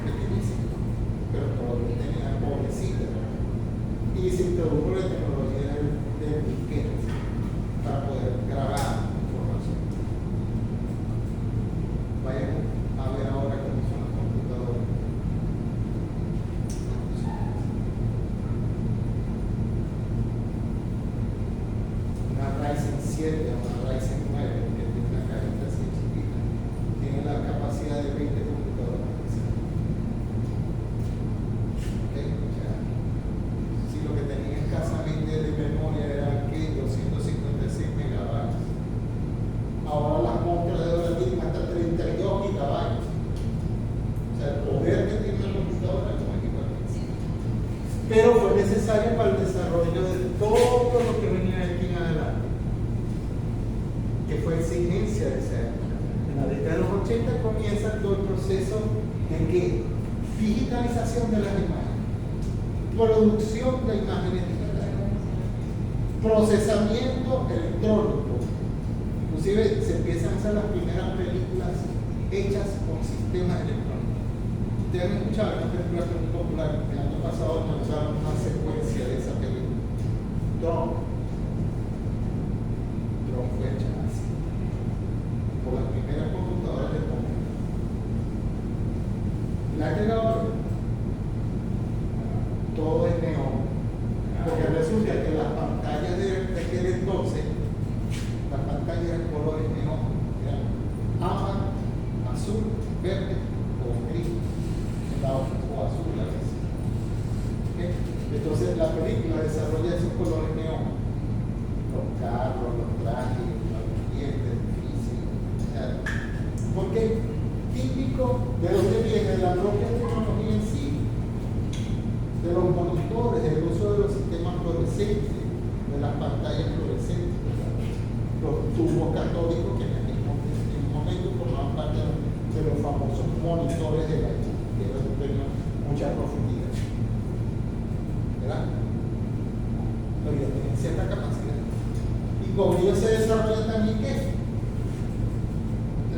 pequeñísima, pero todavía tenía pobrecita. Y se introdujo la tecnología de disquetes para poder grabar información. Vayan a ver ahora cómo son las computadoras. Una Ryzen 7 o una Ryzen 9, que tiene una cajita así chiquita, tiene la capacidad de 20 computadoras. ¿Okay? O sea, si lo que tenía escasamente de memoria era que 256 megabytes, ahora las monstruas de ahora tienen hasta 32 gigabytes. O sea, el poder que tiene la computadora es muy equivalente. Pero fue necesario para el desarrollo de todo lo que venía de aquí en adelante, que fue exigencia de esa época. En la década de los 80 comienza todo el proceso de que digitalización de las imágenes, producción de imágenes digitales, procesamiento electrónico. Inclusive se empiezan a hacer las primeras películas hechas con sistemas electrónicos. Ustedes han escuchado una película muy popular, el año pasado lanzaron una secuencia de esa película. Tron fue hecha así, por las primeras computadoras del mundo. La que ahora, todo es neón, porque resulta que las pantallas de aquel entonces, las pantallas eran colores neón, eran ámbar, azul, verde o gris, o azul a veces. ¿Okay? Entonces la película desarrolla esos colores neón, los carros, los trajes, los ambientes, física, porque típico de donde viene la propia tecnología en sí, de los monitores, del uso de los sistemas fluorescentes, de las pantallas fluorescentes, los tubos catódicos que en un momento formaban parte de los famosos monitores de la que tenían mucha profundidad. ¿Verdad? Pero ya tienen cierta capacidad. Y con ello se desarrolla también ¿qué?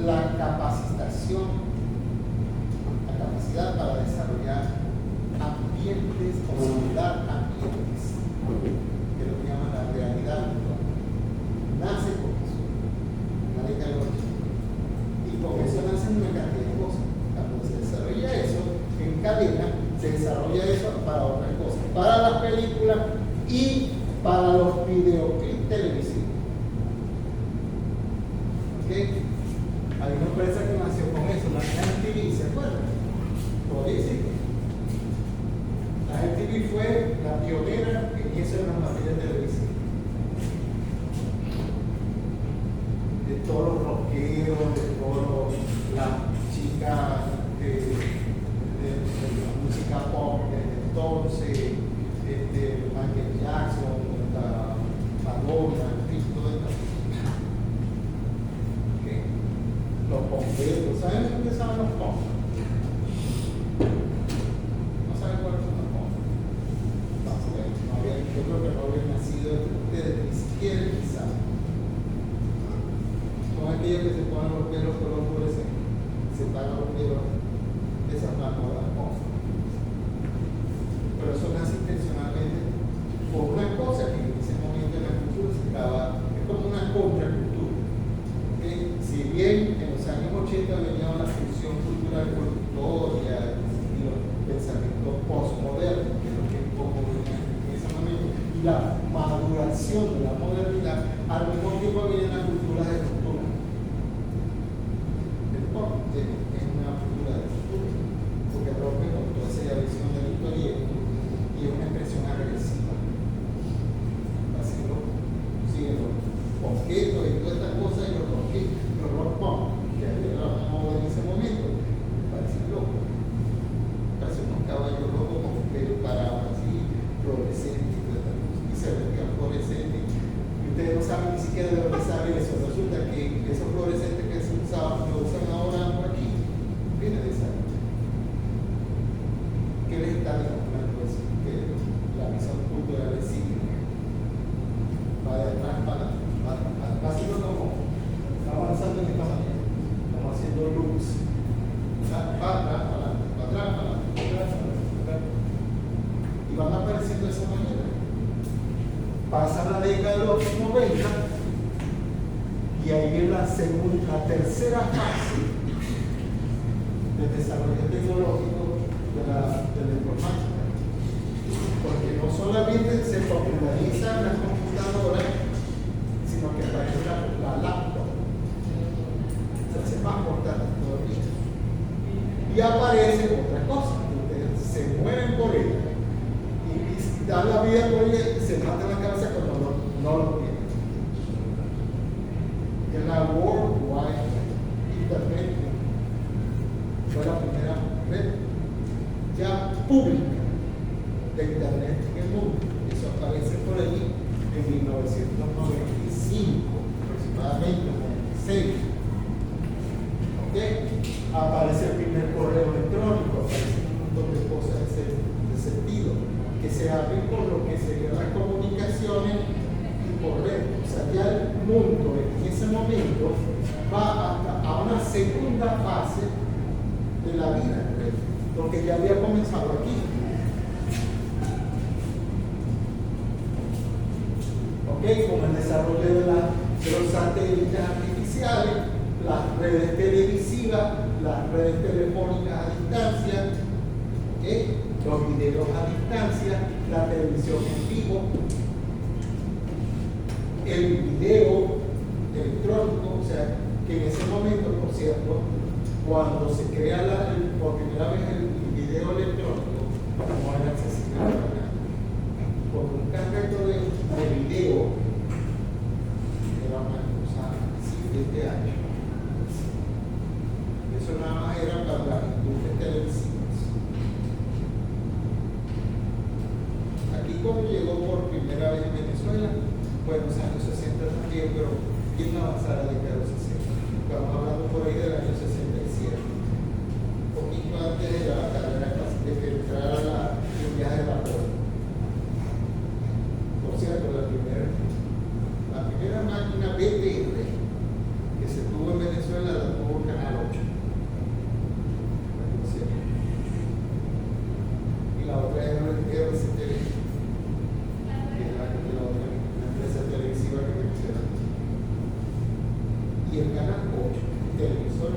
La capacitación, la capacidad para desarrollar ambientes o simular ambientes cadena, se desarrolla eso para otras cosas, para las películas y para los videoclips televisivos. ¿Okay? Hay una empresa que nació con eso, la MTV, ¿se acuerdan? Todavía existe. La MTV fue la pionera en eso de las materias televisivas. De todos los rockeros, de todas las chicas de la música pop desde entonces, Michael Jackson, Madonna, todo esto. Okay. Los pomperos, ¿saben dónde estaban los pomperos? ¿No saben cuáles son los pomperos? Yo creo que no habían nacido ustedes, ni siquiera saben. Son aquellos que se ponen los pelos color fluorescente, se pagan los pelos de esas modas pomperos. Pero eso nace intencionalmente por una cosa que en ese momento en la cultura se estaba, es como una contracultura. ¿Okay? Si bien en los años 80 venía una fusión cultural con la historia y los pensamientos postmodernos, que es lo que un poco en ese momento, y la maduración de la modernidad, al mismo tiempo viene la cultura de ruptura. El pop es una cultura de ruptura, porque rompe con toda esa visión de la historia y es una expresión agresiva. Así lo siguen los ponquetos y todas estas cosas, y los rock pop, que era la moda en ese momento, me parecen locos. Parecen unos caballos locos con un pelo parado así, fluorescente y todas estas cosas. Y se vestían fluorescentes. Y ustedes no saben ni siquiera de dónde sale eso. Resulta que esos fluorescentes que se usaban, lo usan ahora por aquí, viene de esa. ¿Qué les está demostrando eso? Que la visión cultural es cíclica. Va de atrás para adelante. Va haciendo como, está avanzando en esta manera. Estamos haciendo loops. Para atrás, para adelante, para atrás, para adelante, para atrás, para atrás. Y van apareciendo de esa manera. Pasa la década de los 90 y ahí viene la tercera fase del desarrollo tecnológico de la informática, porque no solamente se popularizan las computadoras, sino que aparece la laptop, se hace más portátil todavía, y aparecen otras cosas, ustedes se mueven por ella y dan la vida por ella y se matan la cabeza cuando no lo tienen. En la World Wide Internet fue la primera red ya pública de Internet en el mundo. Eso aparece por allí en 1995, aproximadamente, 96. ¿Okay? Aparece el primer correo electrónico, aparecen un montón de cosas de sentido, que se abren por lo que serían las comunicaciones por red. O sea, ya el mundo en ese momento va a una segunda fase de la vida en red, porque ya había comenzado aquí. ¿Okay? Con el desarrollo de los satélites artificiales, las redes televisivas, las redes telefónicas a distancia, ¿okay? Los videos a distancia, la televisión en vivo, el video electrónico. O sea, que en ese momento, por cierto, cuando se crea por primera vez el video electrónico, no era accesible para nada, porque un carrete de video era una cosa así de años. Eso nada más era para las industrias televisivas. Aquí, cuando llegó por primera vez en Venezuela, fue en los años 60 también, pero bien avanzada la década de los 60. Estamos hablando por ahí del año 67. Un poquito antes de la carrera de que entrara el viaje de vapor. Por cierto, la primera máquina BTR que se tuvo en Venezuela la tuvo Canal 8. Y la otra era RCTV, que es la empresa televisiva que mencioné. Y el Canal 8, televisor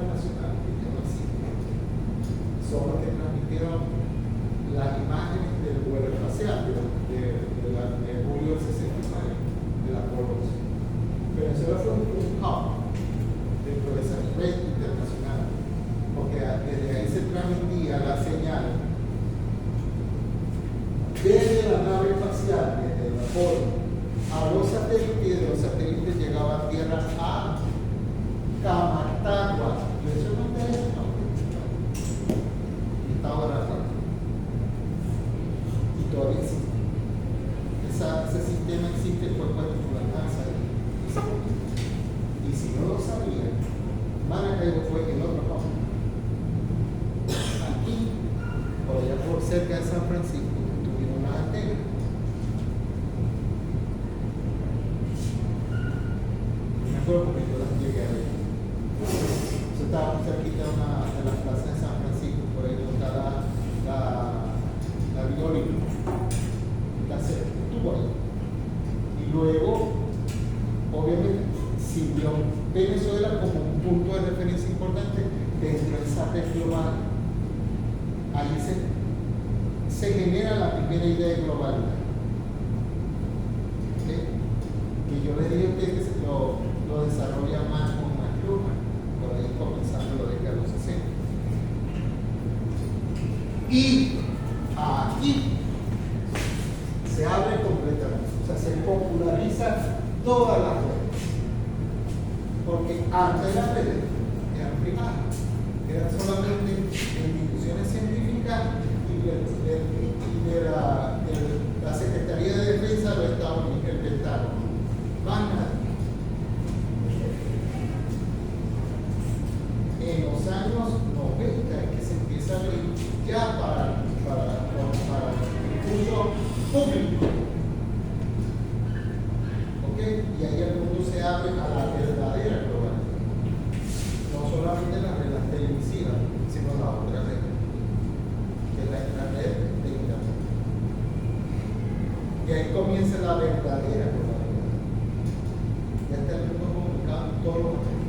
echar desde el vapor a los satélites y de los satélites llegaba a tierra a Camatagua. Y eso no interesa, no. Está ahora razón. Y todavía existe. Ese sistema existe por cuanto la NASA y si no lo sabían, Maracaibo fue el otro paso. Aquí, por allá por cerca de San Francisco, tuvieron una antena. Me acuerdo porque yo las llegué a ver. Yo estaba muy cerquita de una de las plazas de San Francisco, por ahí donde está la Biolina. Estuvo ahí. Y luego, obviamente, sirvió Venezuela como un punto de referencia importante dentro del SATEC global. Ahí se genera la primera idea de globalidad. ¿Okay? Que yo les dije a ustedes que lo desarrolla más con McLuhan, por ahí comenzando lo de los 60. Y aquí se abre completamente, o sea, se populariza todas las redes. Porque antes las redes eran privadas, eran solamente instituciones científicas y de la Secretaría de Defensa de los Estados Unidos, el Pentágono. Más nada. En los años 90 es que se empieza a abrir ya para el uso público. ¿Ok? Y ahí el mundo se abre a la verdadera globalidad. No solamente las redes televisivas, sino la otra red, que es la red de Internet. Y ahí comienza la verdadera globalidad. Ya está el mundo comunicado en todos los momentos.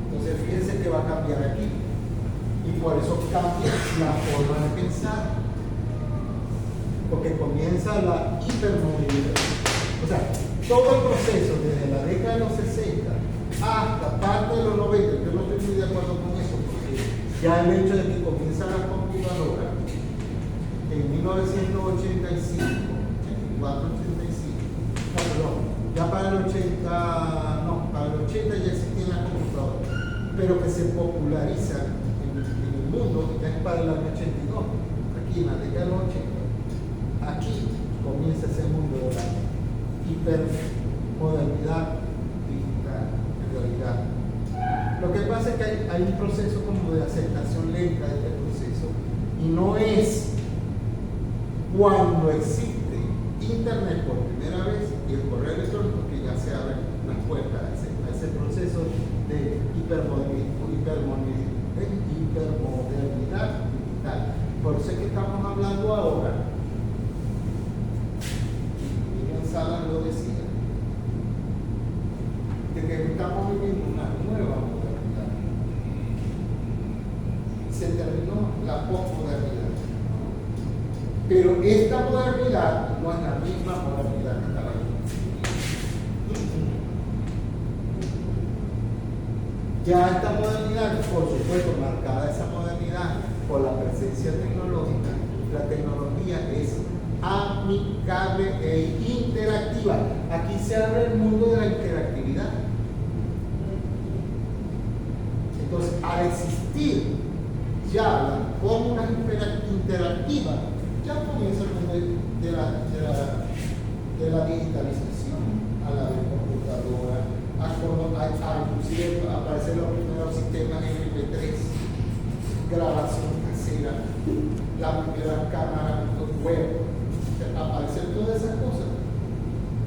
Entonces fíjense que va a cambiar aquí. Y por eso cambia la forma de pensar. Porque comienza la hipermovilidad. O sea, todo el proceso desde la década de los 60 hasta parte de los 90, yo no estoy muy de acuerdo con eso, porque ya el hecho de que comienzan las computadoras en 1985, 84-85, ya para el 80, no, para el 80 ya existían las computadoras, pero que se popularizan en el mundo ya es para el año 82, aquí en la década de los 80. Aquí comienza ese mundo de la hipermodernidad digital, en realidad. Lo que pasa es que hay un proceso como de aceptación lenta de este proceso, y no es cuando existe Internet por primera vez y el correo electrónico que ya se abren las puertas a ese proceso de hipermodernidad digital. Por eso es que estamos hablando ahora. Salas lo decía, de que estamos viviendo una nueva modernidad. Se terminó la posmodernidad. Pero esta modernidad no es la misma modernidad que estaba ahí. Ya esta modernidad, por supuesto, marcada esa modernidad por la presencia tecnológica, la tecnología es amigable e interactiva. Aquí se abre el mundo de la interactividad. Entonces, al existir ya las fórmulas interactivas, ya comienza el mundo de la digitalización, a la de computadora, a inclusive aparecen los primeros sistemas MP3, grabación casera, la primera cámara web. Aparecer todas esas cosas,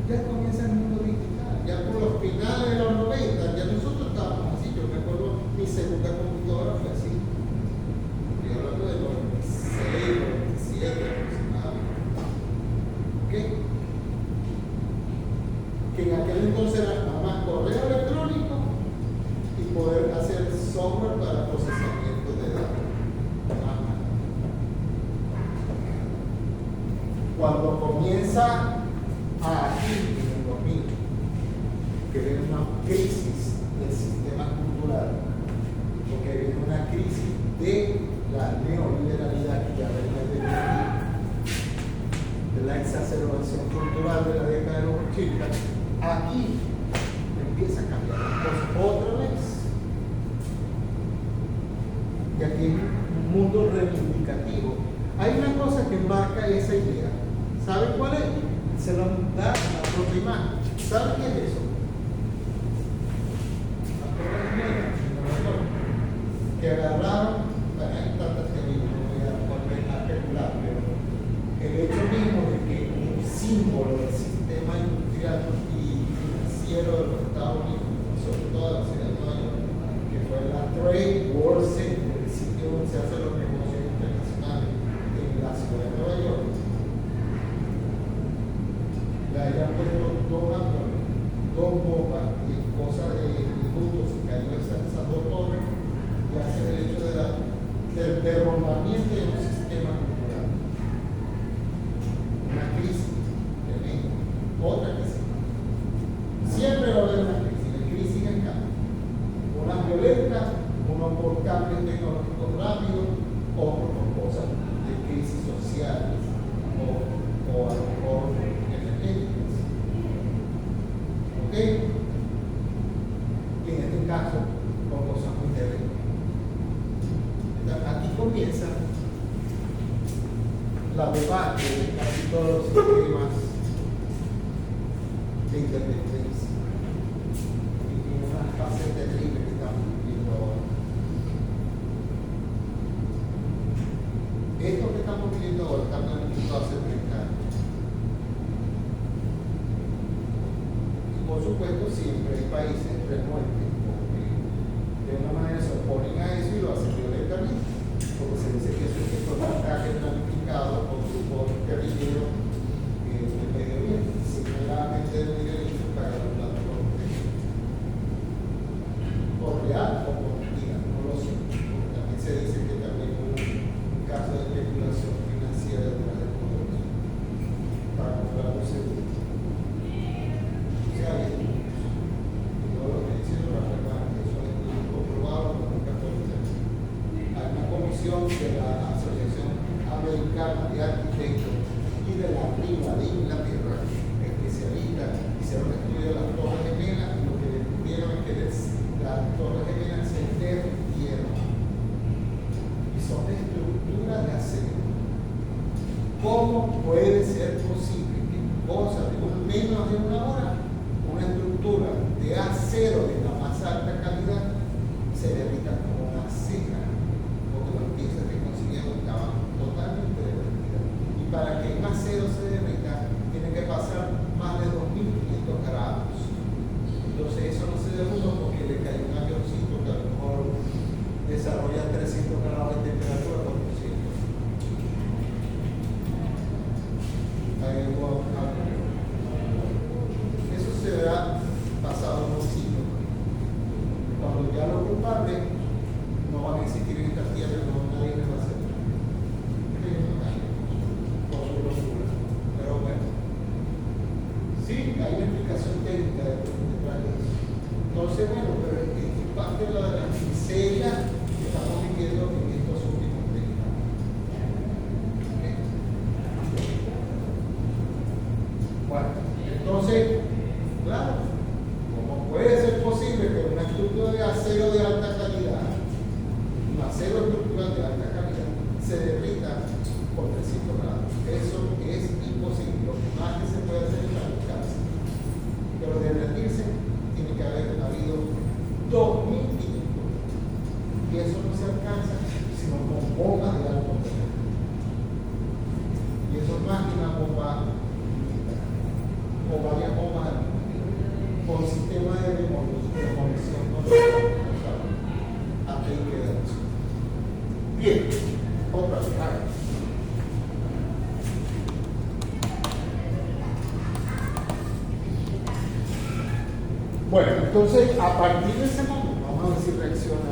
ya comienza el mundo digital. Ya por los finales de los 90, ya nosotros estábamos así. Yo me acuerdo, mi segunda computadora fue así. Estoy hablando de los 96, 97 aproximadamente. ¿Ok? Que en aquel entonces era nada más correo electrónico y poder hacer software para procesamiento de datos. Cuando comienza aquí en el 2000, que viene una crisis del sistema cultural, porque viene una crisis de la neoliberalidad que ya venía de aquí, revolución cultural de la década de los 80, aquí empieza a cambiar las cosas otra vez. Y aquí es un mundo reivindicativo. Hay una cosa que marca esa idea. ¿Saben cuál es? Se lo da la propia imagen. ¿Saben qué es eso? Las torres gemelas, que agarraron, bueno, hay tantas teorías, no voy a volver a especular, pero el hecho mismo de que un símbolo del sistema industrial y financiero de los Estados Unidos, sobre todo la ciudad de Nueva York, que fue la Trade World Center, el sitio donde se hacen los negocios internacionales en la ciudad de Nueva York, la hayan puesto dos bombas y cosas de minutos y cayó esas dos torres y hace el hecho del derrumbamiento de un sistema cultural. Una crisis tremenda, otra crisis. Siempre va a haber una crisis en cambio. Unas violentas, unos por cambios tecnológicos rápidos, otros por cosas de crisis sociales o a lo mejor energéticas. ¿Ok? Y en este caso, con cosas muy terribles. Aquí comienza la debate de casi todos los sistemas de interdependencia. Y tiene una fase terrible que estamos viviendo ahora. Esto que estamos viviendo ahora está planificado hace 30 años. Y por supuesto siempre hay países renuentes porque de una manera se oponen a eso y lo hacen violentamente, porque se dice que eso es un ataque planificado por grupos guerrilleros del Medio Oriente, señaladamente del Medio Oriente para los platos por real o por mentira, no lo sé, porque también se dice que también hubo un caso de especulación financiera detrás del poder para comprar un seguro. O sea, y todo lo que dice la verdad, eso es comprobado por nunca puede ser. Hay una comisión de la Asociación Americana de Arquitectos y de la RIMA de Inglaterra, especialistas, hicieron estudios de las Torres Gemelas y lo que descubrieron es que las Torres Gemelas se derritieron y son de estructuras de acero. ¿Cómo puede ser posible que en cosa de menos de una hora una estructura de acero de la más alta calidad se derrita como una cera? Porque las piezas que consiguieron estaban totalmente derretidas. Y para que un acero se derrita, tiene que pasar más de 2500 grados. Entonces eso no se derrumba porque le cae un avioncito que a lo mejor desarrolla 300 grados de temperatura por ciento. Eso se verá pasado unos siglos. Cuando ya los culpables no van a existir en esta tierra, no nadie les va a hacer nada. Por su locura. Pero bueno, sí, hay una explicación técnica detrás de eso. Entonces, bueno, pero es parte de la miseria que estamos viviendo en estos últimos 30 años. Bueno, entonces, claro, ¿cómo puede ser posible que una estructura de acero de alta calidad, un acero estructural de alta calidad, se derrita por 300 grados? Eso es imposible. Lo más que se puede hacer es fabricarse. Pero de derretirse tiene que haber habido 2000 químicos. Y eso no se alcanza sino con bombas de alto poder. Y eso es más que una bomba o varias bombas con sistema de demolición hasta ahí queda eso. Bien, otra vez. Bueno, entonces a partir de ese momento, vamos a ver si reacciona.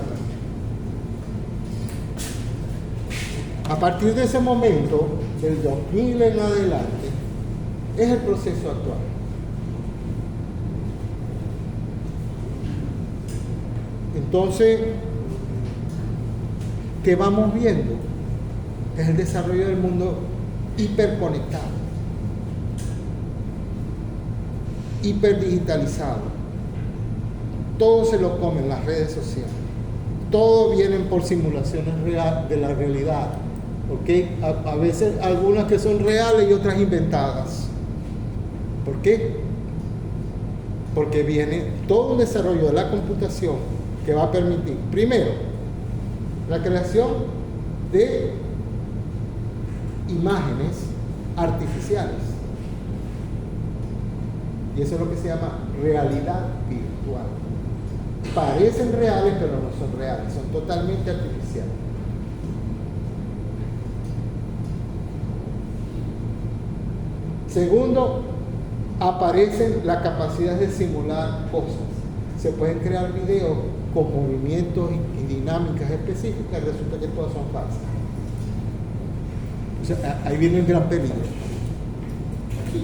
A partir de ese momento, del 2000 en adelante, es el proceso actual. Entonces, ¿qué vamos viendo? Es el desarrollo del mundo hiperconectado. hiperdigitalizado. Todo se lo comen las redes sociales. Todo vienen por simulaciones de la realidad. ¿Okay? A veces algunas que son reales y otras inventadas. ¿Por qué? Porque viene todo un desarrollo de la computación que va a permitir, primero, la creación de imágenes artificiales. Y eso es lo que se llama realidad virtual. Parecen reales, pero no son reales, son totalmente artificiales. Segundo, aparece la capacidad de simular cosas. Se pueden crear videos con movimientos y dinámicas específicas y resulta que todas son falsas. O sea, ahí viene el gran peligro. Aquí.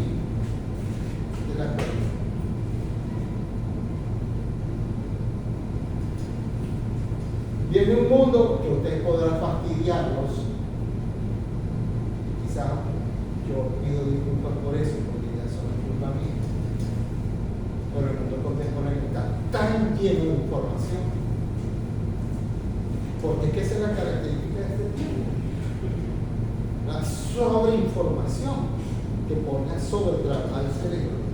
Viene un mundo que ustedes podrán fastidiarlos. Quizás yo pido disculpas por eso, porque ya son culpa mía. Pero el mundo contemporáneo está tan lleno de información. Porque es que esa es la característica de este tiempo. La sobreinformación que pone a sobretrabajar el cerebro.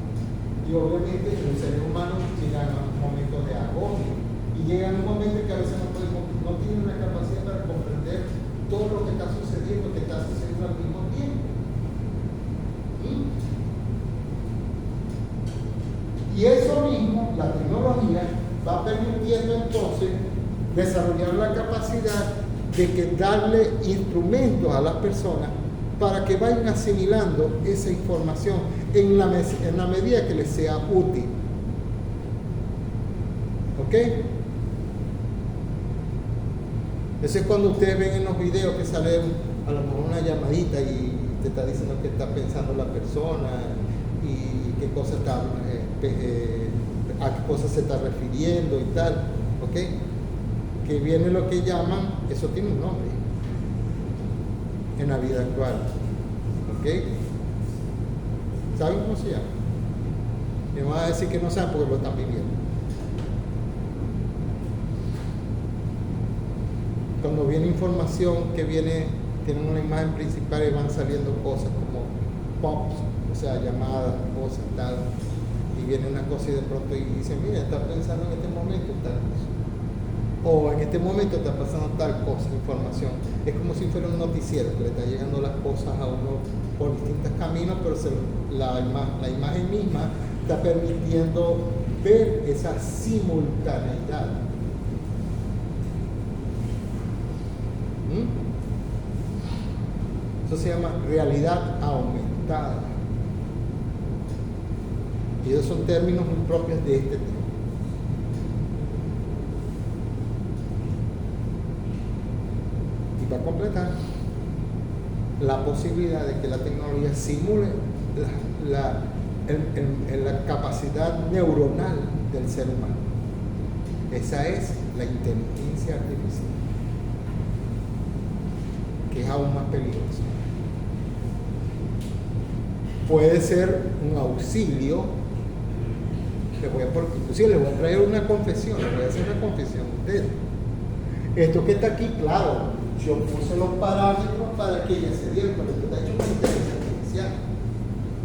Y obviamente los seres humanos llegan a un momento de agonía. Y llegan a un momento que a veces no tienen la capacidad para comprender todo lo que está sucediendo al mismo tiempo. Y eso mismo, la tecnología, va permitiendo entonces desarrollar la capacidad de que darle instrumentos a las personas para que vayan asimilando esa información en la medida que les sea útil. ¿Ok? Eso es cuando ustedes ven en los videos que sale a lo mejor una llamadita y te está diciendo qué está pensando la persona y qué cosa está, a qué cosa se está refiriendo y tal, ¿ok? Que viene lo que llaman, eso tiene un nombre en la vida actual, ¿ok? ¿Saben cómo se llama? Me van a decir que no saben porque lo están viviendo. Cuando viene información que tienen una imagen principal y van saliendo cosas como pops, o sea, llamadas, cosas, tal, y viene una cosa y de pronto y dicen, mira, está pensando en este momento tal cosa, o en este momento está pasando tal cosa, información. Es como si fuera un noticiero que le está llegando las cosas a uno por distintos caminos, pero la imagen misma está permitiendo ver esa simultaneidad. Eso se llama realidad aumentada. Y esos son términos muy propios de este tema. Y para completar, la posibilidad de que la tecnología simule la capacidad neuronal del ser humano. Esa es la inteligencia artificial, que es aún más peligrosa. Puede ser un auxilio. Inclusive les voy a traer una confesión, les voy a hacer una confesión a ustedes. Esto que está aquí, claro, yo puse los parámetros para que ella se diera, pero esto está hecho con inteligencia artificial.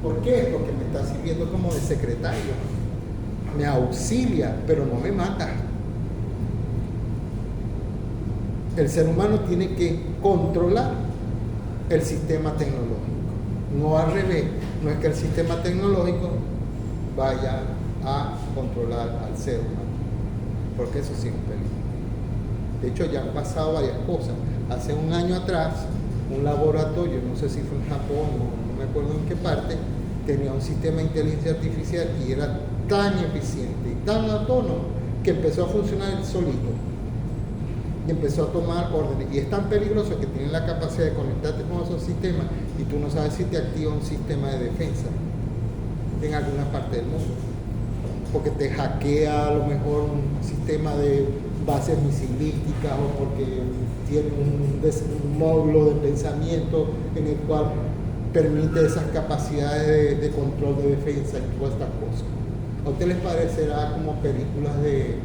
¿Por qué? Porque me está sirviendo como de secretario. Me auxilia, pero no me mata. El ser humano tiene que controlar el sistema tecnológico, no al revés. No es que el sistema tecnológico vaya a controlar al ser humano, porque eso sí es un peligro. De hecho, ya han pasado varias cosas. Hace un año atrás, un laboratorio, no sé si fue en Japón o no me acuerdo en qué parte, tenía un sistema de inteligencia artificial y era tan eficiente y tan autónomo que empezó a funcionar él solito. Y empezó a tomar órdenes. Y es tan peligroso que tienen la capacidad de conectarte con esos sistemas y tú no sabes si te activa un sistema de defensa en alguna parte del mundo. Porque te hackea a lo mejor un sistema de bases misilísticas o porque tiene un módulo de pensamiento en el cual permite esas capacidades de control de defensa y todas estas cosas. ¿A usted les parecerá como películas de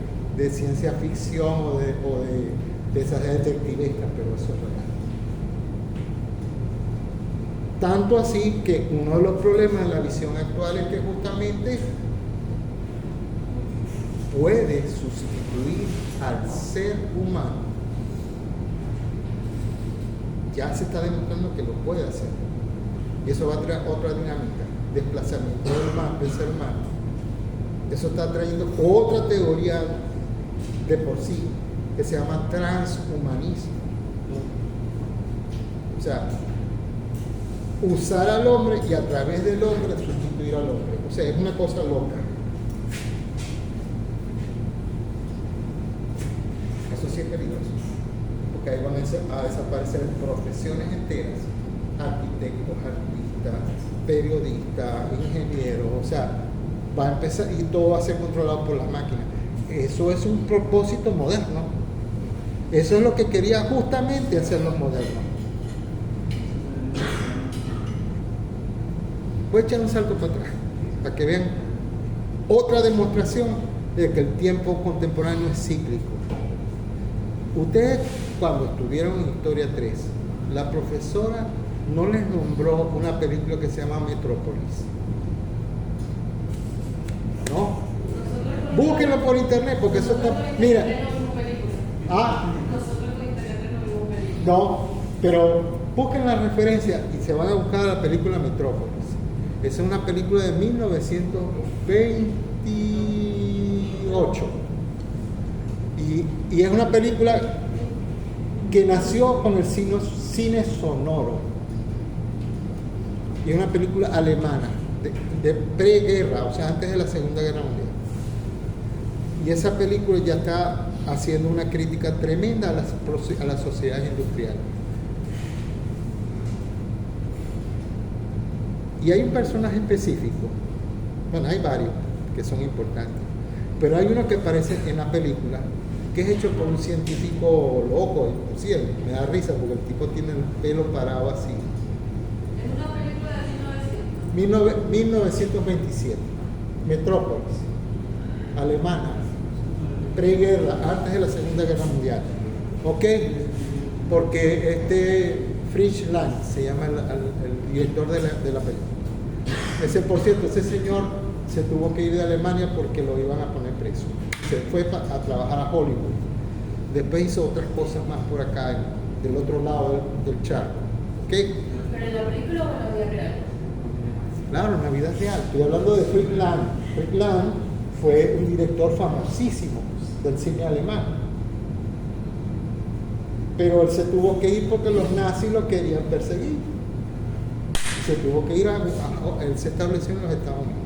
ciencia ficción o de esas detectivescas? Pero eso es real. Tanto así que uno de los problemas de la visión actual es que justamente puede sustituir al ser humano. Ya se está demostrando que lo puede hacer. Y eso va a traer otra dinámica, desplazamiento del ser humano. Eso está trayendo otra teoría de por sí, que se llama transhumanismo. O sea, usar al hombre y a través del hombre sustituir al hombre. O sea, es una cosa loca. Eso sí es peligroso, porque ahí van a desaparecer profesiones enteras, arquitectos, artistas, periodistas, ingenieros, o sea, va a empezar y todo va a ser controlado por las máquinas. Eso es un propósito moderno. Eso es lo que quería justamente hacer los modernos. Voy a echar un salto para atrás, para que vean otra demostración de que el tiempo contemporáneo es cíclico. Ustedes, cuando estuvieron en Historia 3, la profesora no les nombró una película que se llama Metrópolis. ¿No? Búsquenlo por internet, porque eso está... Mira. Nosotros con Internet no vimos películas. No, pero busquen la referencia y se van a buscar la película Metrópolis. Esa es una película de 1928. Y es una película que nació con el cine sonoro. Y es una película alemana, de preguerra, o sea, antes de la Segunda Guerra Mundial. Y esa película ya está haciendo una crítica tremenda a las sociedades industriales. Y hay un personaje específico, bueno, hay varios que son importantes, pero hay uno que aparece en la película, que es hecho por un científico loco, inclusive, me da risa porque el tipo tiene el pelo parado así. ¿Es una película de 1900? 1927, Metrópolis, alemana, preguerra, antes de la Segunda Guerra Mundial. ¿Ok? Porque Fritz Lang se llama el director de la película. Por cierto, ese señor se tuvo que ir de Alemania porque lo iban a poner preso. Se fue a trabajar a Hollywood. Después hizo otras cosas más por acá, del otro lado del charco. ¿Ok? ¿Pero en la película o en la vida real? Claro, en la vida real. Estoy hablando de Fritz Lang. Fritz Lang fue un director famosísimo del cine alemán. Pero él se tuvo que ir porque los nazis lo querían perseguir. Se tuvo que ir él se estableció en los Estados Unidos.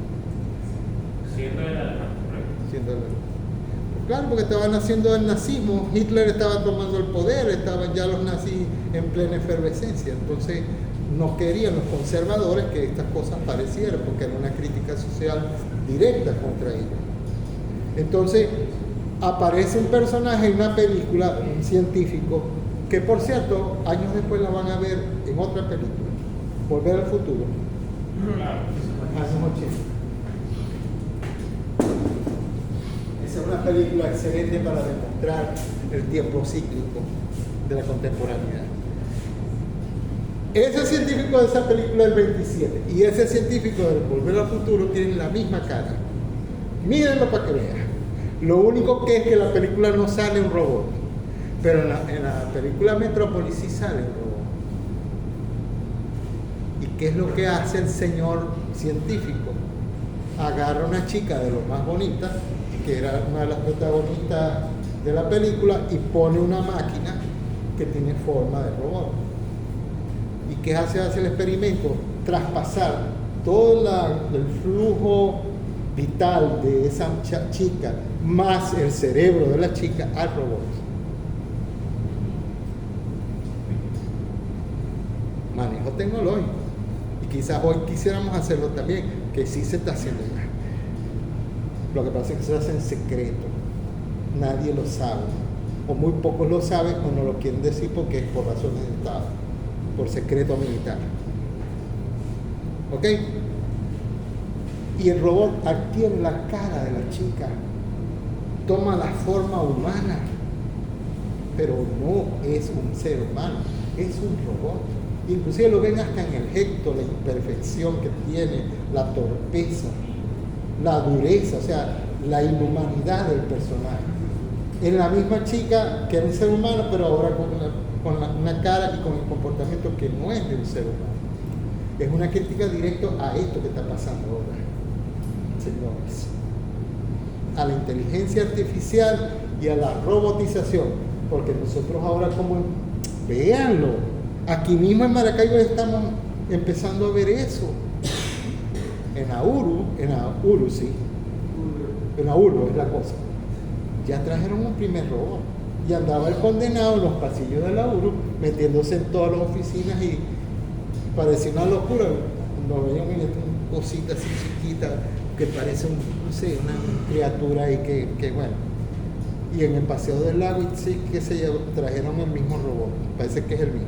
Siendo el alemán, correcto. Claro, porque estaban haciendo el nazismo, Hitler estaba tomando el poder, estaban ya los nazis en plena efervescencia. Entonces no querían los conservadores que estas cosas parecieran, porque era una crítica social directa contra ellos. Entonces aparece un personaje en una película, un científico, que por cierto, años después la van a ver en otra película, Volver al Futuro, años 80. Esa es una película excelente para demostrar el tiempo cíclico de la contemporaneidad. Ese científico de esa película del 27 y ese científico de Volver al Futuro tienen la misma cara. Mírenlo para que vean. Lo único que es que en la película no sale un robot, pero en la película Metrópolis sí sale un robot. ¿Y qué es lo que hace el señor científico? Agarra a una chica de lo más bonita, que era una de las protagonistas de la película, y pone una máquina que tiene forma de robot. ¿Y qué hace el experimento? Traspasar todo el flujo vital de esa chica más el cerebro de la chica al robot. Manejo tecnológico. Y quizás hoy quisiéramos hacerlo también, que sí se está haciendo ya. Lo que pasa es que se hace en secreto. Nadie lo sabe. O muy pocos lo saben o no lo quieren decir porque es por razones de Estado, por secreto militar. ¿Ok? Y el robot adquiere la cara de la chica, toma la forma humana, pero no es un ser humano, es un robot. Inclusive lo ven hasta en el gesto, la imperfección que tiene, la torpeza, la dureza, o sea, la inhumanidad del personaje. Es la misma chica que era un ser humano, pero ahora con una cara y con el comportamiento que no es de un ser humano. Es una crítica directa a esto que está pasando ahora, señores. A la inteligencia artificial y a la robotización. Porque nosotros ahora, como véanlo, aquí mismo en Maracaibo estamos empezando a ver eso. En Nauru sí. En Nauru es la cosa. Ya trajeron un primer robot. Y andaba el condenado en los pasillos de Nauru, metiéndose en todas las oficinas y parecía una locura. Cuando veían una cosita así chiquita que parece una criatura ahí que bueno. Y en el paseo del lago sí que trajeron el mismo robot, parece que es el mismo.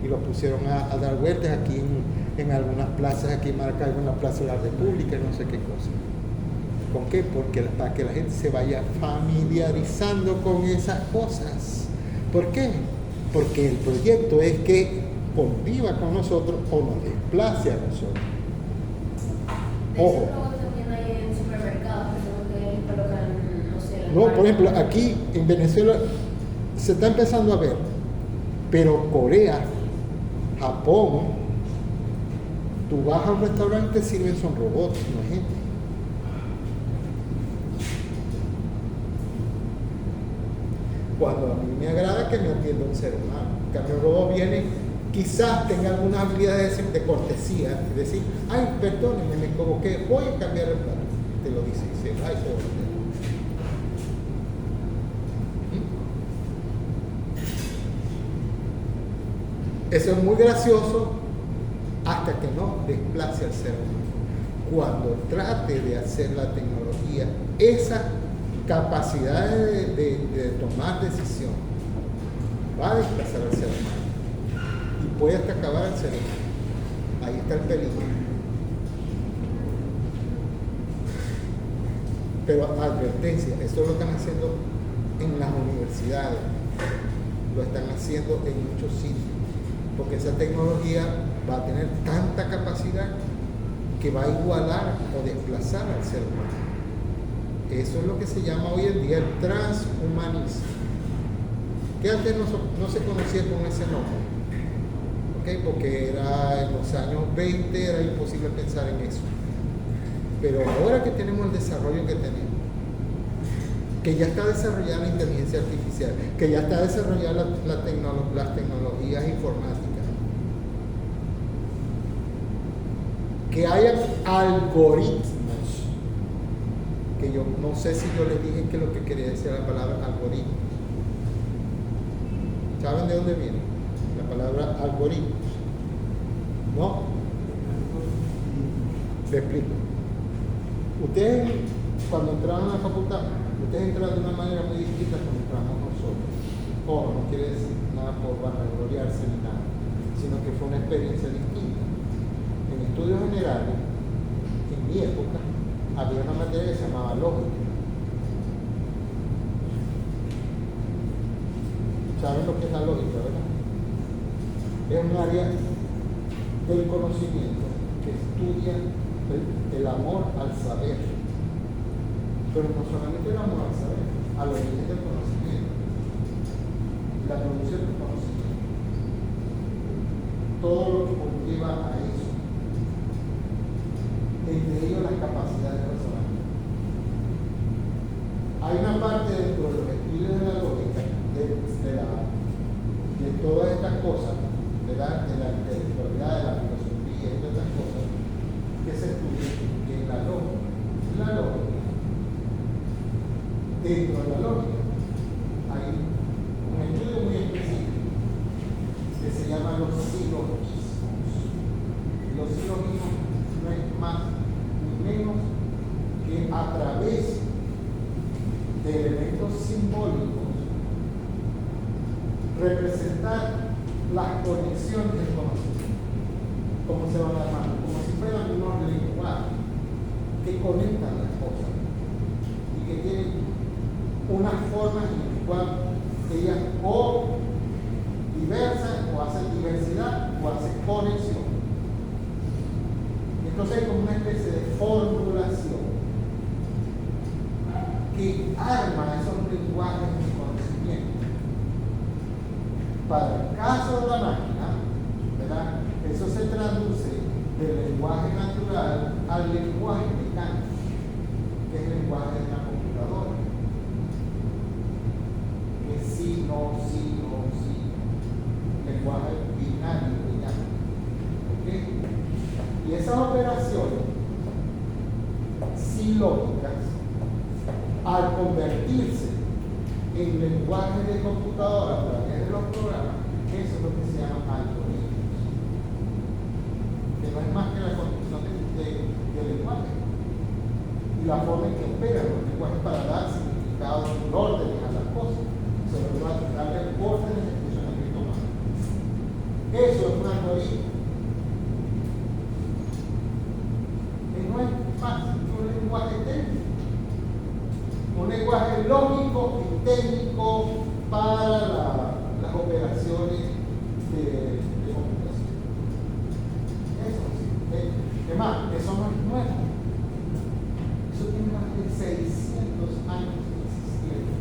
Y lo pusieron a dar vueltas aquí en algunas plazas, aquí en Maracaibo, en la Plaza de la República, no sé qué cosa. ¿Con qué? Porque para que la gente se vaya familiarizando con esas cosas. ¿Por qué? Porque el proyecto es que conviva con nosotros o nos desplace a nosotros. Ojo. No, por ejemplo, aquí en Venezuela se está empezando a ver, pero Corea, Japón, tú vas a un restaurante, sirven son robots, no es gente. Cuando a mí me agrada que me atienda un ser humano, en cambio el robot viene, quizás tenga alguna habilidad de cortesía, es decir, ay, perdónenme, me equivoqué, voy a cambiar el plato, te lo dice, y dice, ay, se voltea. Eso es muy gracioso hasta que no desplace al ser humano. Cuando trate de hacer la tecnología, esa capacidad de tomar decisión va a desplazar al ser humano y puede hasta acabar al ser humano. Ahí está el peligro. Pero advertencia, eso lo están haciendo en las universidades, lo están haciendo en muchos sitios. Porque esa tecnología va a tener tanta capacidad que va a igualar o desplazar al ser humano. Eso es lo que se llama hoy en día el transhumanismo, que antes no se conocía con ese nombre, ¿okay? Porque era en los años 20 era imposible pensar en eso. Pero ahora que tenemos el desarrollo que tenemos, que ya está desarrollada la inteligencia artificial, que ya está desarrollada las tecnologías informáticas, que haya algoritmos, que yo no sé si yo les dije que lo que quería decir la palabra algoritmo. ¿Saben de dónde viene la palabra algoritmos? ¿No? Les explico. Ustedes, cuando entraron a la facultad, ustedes entraron de una manera muy distinta como entramos nosotros. Ojo, no quiere decir nada por vanagloriarse ni nada, sino que fue una experiencia distinta. En estudios generales, en mi época, había una materia que se llamaba lógica. ¿Saben lo que es la lógica, verdad? Es un área del conocimiento que estudia el amor al saber. Pero no solamente el amor al saber, al origen del conocimiento, la producción del conocimiento, todo lo que conlleva a eso, entre ellos las capacidades personales. Hay una parte dentro de los estudios de la lógica, de todas estas cosas, de la intelectualidad, de la filosofía y de estas cosas, que se estudia en la lógica. Dentro de la lógica hay un estudio muy específico que se llama los silogismos. Los silogismos no es más ni menos que a través de elementos simbólicos representar las conexiones del conocimiento. ¿Cómo se van a llamar? Como si fueran un orden igual. que conectan las cosas y que tienen una forma en la cual ellas o diversan o hacen diversidad o hacen conexión. Entonces hay como una especie de formulación que arma esos lenguajes de conocimiento. Para el caso de la máquina, ¿verdad? Eso se traduce del lenguaje natural al lenguaje mecánico, que es el lenguaje de la computadora. Que sí, no, sí, no, sí. Lenguaje binario, ¿ok? Y esas operaciones silógicas, al convertirse en lenguaje de computadora a través de los programas, eso es lo que se llama algoritmos. Que no es más que la construcción de lenguaje y la forma en que operan los lenguajes para dar significado y órdenes a las cosas, sobre todo a darle órdenes de funcionamiento humano. Eso es un algoritmo. Que no es más que un lenguaje técnico. Un lenguaje lógico y técnico para las operaciones de computación. Eso sí. Es más, eso no es nuevo. Eso tiene más de 600 años existiendo.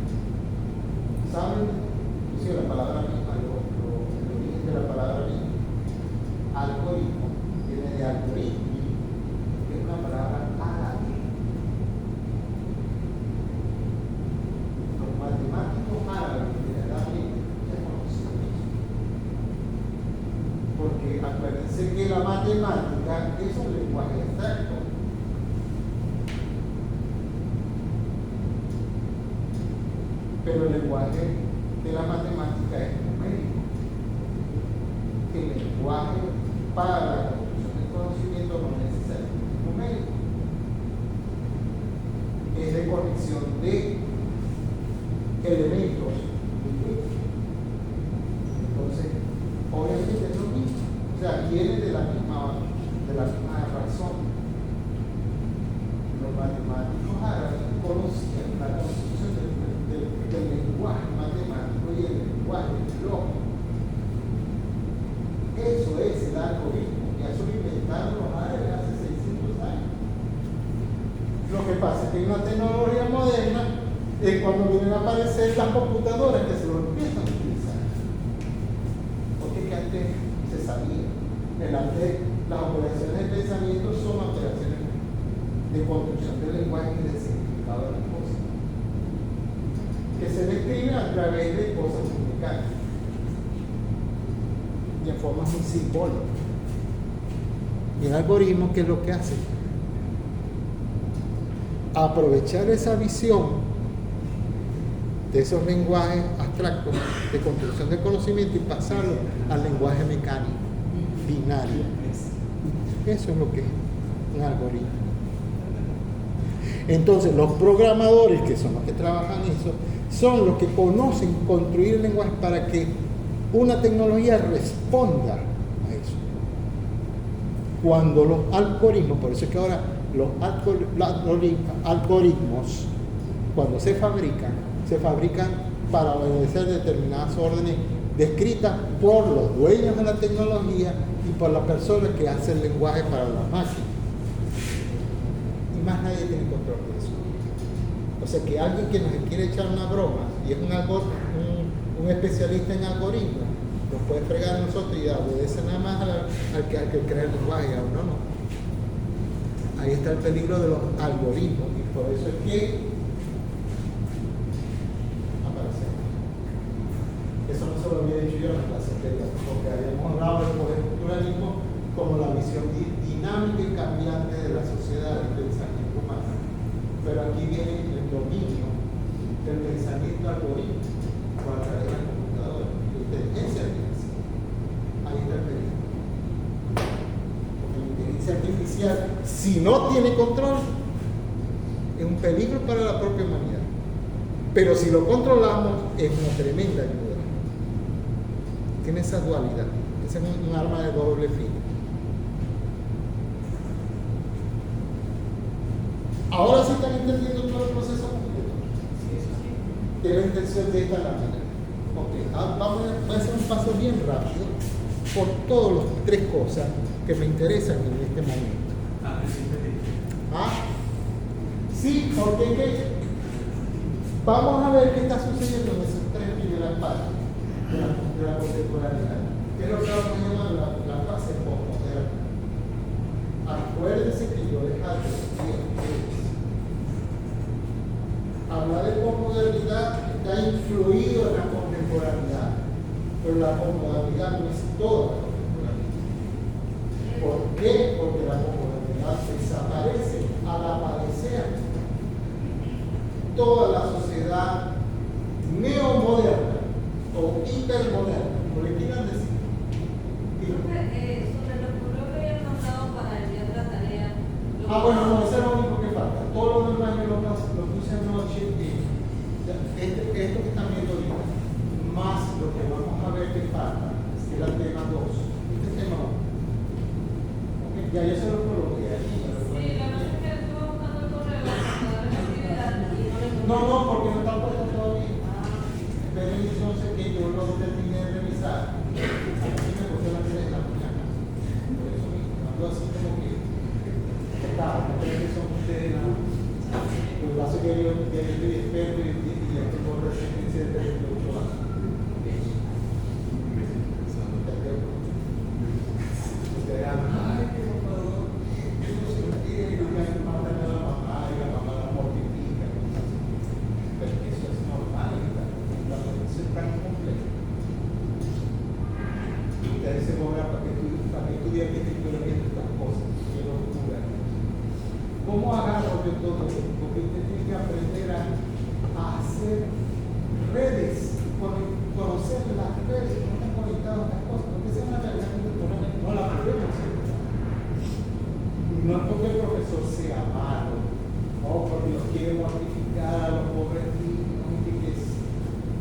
¿Saben? Inclusive la palabra misma, el origen de la palabra misma, algoritmo, viene de algoritmo, que es una palabra árabe. Matemáticos árabes de la Edad Media ya conocían eso. Porque acuérdense que la matemática es un lenguaje abstracto. Pero el lenguaje de la matemática es numérico. El lenguaje para la construcción del conocimiento no es necesariamente numérico. Es de conexión de elementos. Entonces, obviamente es lo mismo. O sea, viene de la misma razón. Los matemáticos árabes conocían la construcción del lenguaje matemático y el lenguaje lógico. Eso es el algoritmo, y eso lo inventaron los árabes hace 600 años. Lo que pasa es que en la tecnología moderna es cuando vienen a aparecer las computadoras que se lo empiezan a utilizar. Porque es que antes se sabía. Antes las operaciones de pensamiento son operaciones de construcción del lenguaje y de significado de las cosas. Que se describen a través de cosas mecánicas. Y en forma muy simbólica. Y el algoritmo, ¿qué es lo que hace? Aprovechar esa visión de esos lenguajes abstractos de construcción de conocimiento y pasarlo al lenguaje mecánico, binario. Eso es lo que es un algoritmo. Entonces, los programadores, que son los que trabajan eso, son los que conocen construir el lenguaje para que una tecnología responda a eso. Cuando los algoritmos, por eso es que ahora los algoritmos, cuando se fabrican para obedecer determinadas órdenes descritas por los dueños de la tecnología y por la persona que hace el lenguaje para la máquina. Y más nadie tiene control de eso. O sea que alguien que nos quiere echar una broma y es un especialista en algoritmos, nos puede fregar a nosotros y obedece nada más al que crea el lenguaje, a uno no. Ahí está el peligro de los algoritmos y por eso es que eso no se lo había dicho yo en la clase anterior, porque habíamos hablado del postestructuralismo como la visión dinámica y cambiante de la sociedad y el pensamiento humano. Pero aquí viene el dominio del pensamiento algorítmico a través de la computadora, la inteligencia artificial. Ahí está el peligro. Porque la inteligencia artificial, si no tiene control, es un peligro para la propia humanidad. Pero si lo controlamos, es una tremenda ayuda. Tiene esa dualidad. Ese es un arma de doble filo. Ahora sí están entendiendo todo el proceso completo. De la intención de esta lámina. Ok, voy a hacer un paso bien rápido por todas las tres cosas que me interesan en este momento. ¿Ah? Sí, porque vamos a ver qué está sucediendo en esas tres primeras partes de la contemporaneidad. Que es lo que vamos a llamar la fase postmoderna. Acuérdense que yo les advertí a ustedes. Hablar de posmodernidad está influido en la contemporaneidad, pero la posmodernidad no es toda la contemporaneidad. ¿Por qué? Porque la posmodernidad desaparece al aparecer toda la sociedad neomoderna o hipermoderna, como le quieran decir. Sobre lo que habían mandado para el día de la tarea. Bueno, no, eso es lo único que falta. Todo lo demás yo lo puse anoche. Esto que están viendo ahorita, más lo que vamos a ver que falta, es el tema 2. Este tema 1. Okay, ya yo se lo coloqué aquí. Sí, la verdad es que estuve buscando el correo para dar la actividad y no le encontré. No, porque no está puesto todavía. Esperen entonces que yo lo termine de revisar. Aquí me puse la tele de la mañana. Por eso mismo, ando así como que no creo que son ustedes nada más. Lo que pasa es que yo estoy experto y ya tengo resistencia de 38 años. Ustedes hablan, ay, que no puedo, que no se me tiene, y me matan a la mamá y la mamá la mortifica. Pero eso es normal, cuando eso es tan complejo. Ustedes se cobran para que estudiar que estoy viendo estas cosas. Qué locura. ¿Cómo agarro yo todo esto? Porque usted tiene que aprender a hacer redes, conocer las redes, cómo están conectadas estas cosas, porque esa es una realidad contemporánea, no la podemos hacer. No es porque el profesor sea malo, o porque los quiere mortificar a los pobres niños,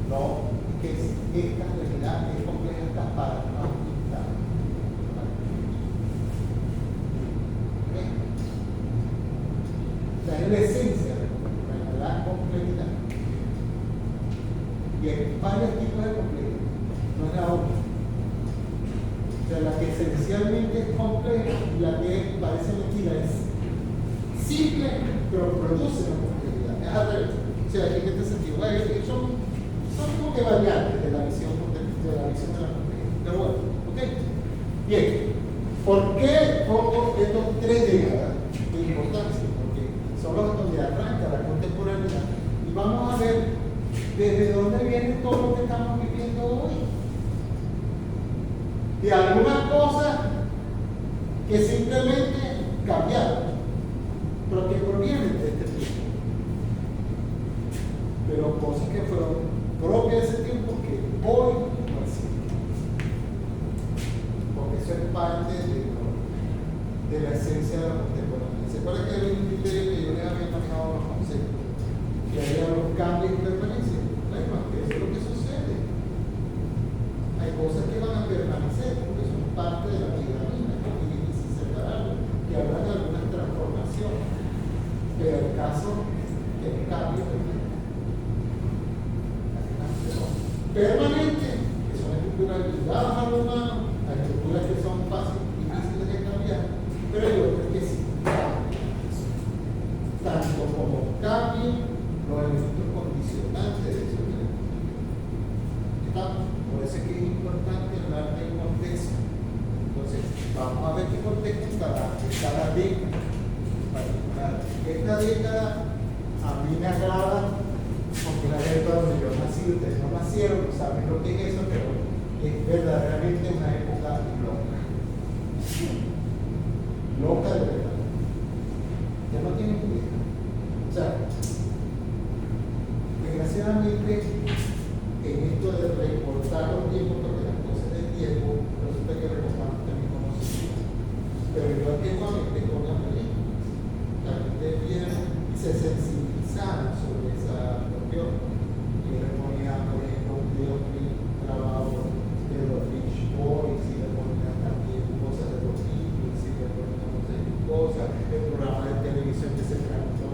no, que esta realidad es compleja hasta para aumentar. Es la esencia de la complejidad. Y hay varios tipos de complejidad, no es la única. O sea, la que esencialmente es compleja y la que parece mentira es simple, pero produce una complejidad. Es al revés. O sea, en este sentido, son como que variantes de la visión de la complejidad. Pero bueno, ¿ok? Bien, ¿por qué pongo estos tres décadas de importancia? Son los donde arranca la contemporaneidad y vamos a ver desde dónde viene todo lo que estamos viviendo hoy. De algunas cosas que simplemente cambiaron, pero que provienen de este tiempo. Pero cosas que fueron propias de ese tiempo que hoy no existen. Porque eso es parte de la esencia de la contemporaneidad. ¿Se acuerdan que había un criterio que yo les había manejado los conceptos? Que había los cambios y permanencia. Bueno, que eso es lo que sucede. Hay cosas que van a permanecer porque son parte de la vida misma, que es difícil separarlo, que habrá de algunas transformaciones. Pero el caso es el cambio permanente, que son estructuras ligadas a lo humano, a estructuras que son fáciles y difíciles de cambiar, pero hay otras que sí cambian. Tanto como cambian los elementos condicionantes de esos elementos. Por eso es que es importante hablar del contexto. Entonces, vamos a ver qué contexto cada década particular. Esta década a mí me agrada porque la época donde yo nací, ustedes no nacieron, no saben lo que es eso, pero es verdaderamente una época loca. Loca de verdad. Ya no tienen idea. O sea, desgraciadamente, en esto de recortar los tiempos, porque las cosas del tiempo, resulta que recortamos también conocimiento. Pero yo antiguamente con las películas, la gente viene y se sensibilizaron sobre esa cuestión. Yo le ponía, por ejemplo, un videoclip grabado de los Beach Boys, y le ponía también cosas de los Beatles, y le ponía cosas, el programa de televisión que se transmitió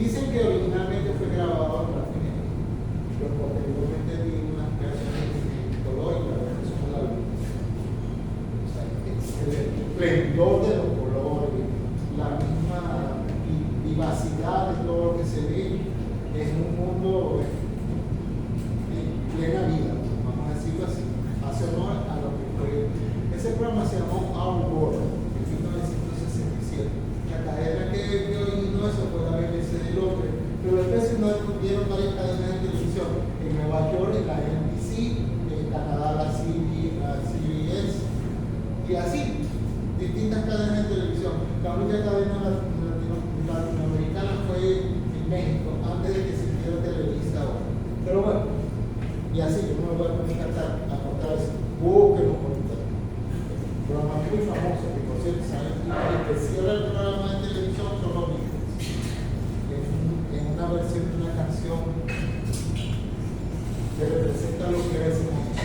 Dicen que originalmente fue grabado en blanco y negro, pero posteriormente vi unas versiones en color y la versión de la luz. O sea, el esplendor de los colores, la misma vivacidad de todo lo que se ve, es un mundo en plena vida, vamos a decirlo así, hace honor a lo que fue. Ese programa se llamó Our World, en 1967. La cadena que originó eso fue la BBC de Londres, pero después no tuvieron varias cadenas de televisión. En Nueva York, en la NBC, en Canadá, la CBS, y así, distintas cadenas de televisión. La única cadena latinoamericana fue en México, antes de que se hiciera Televisa ahora. Pero bueno, y así, yo no me voy a poner a contar eso. Búsquenlo por internet. Programa muy famoso, que por cierto, ¿saben? El que cierra el programa de televisión son los Beatles. En una versión de una canción que representa lo que era ese momento.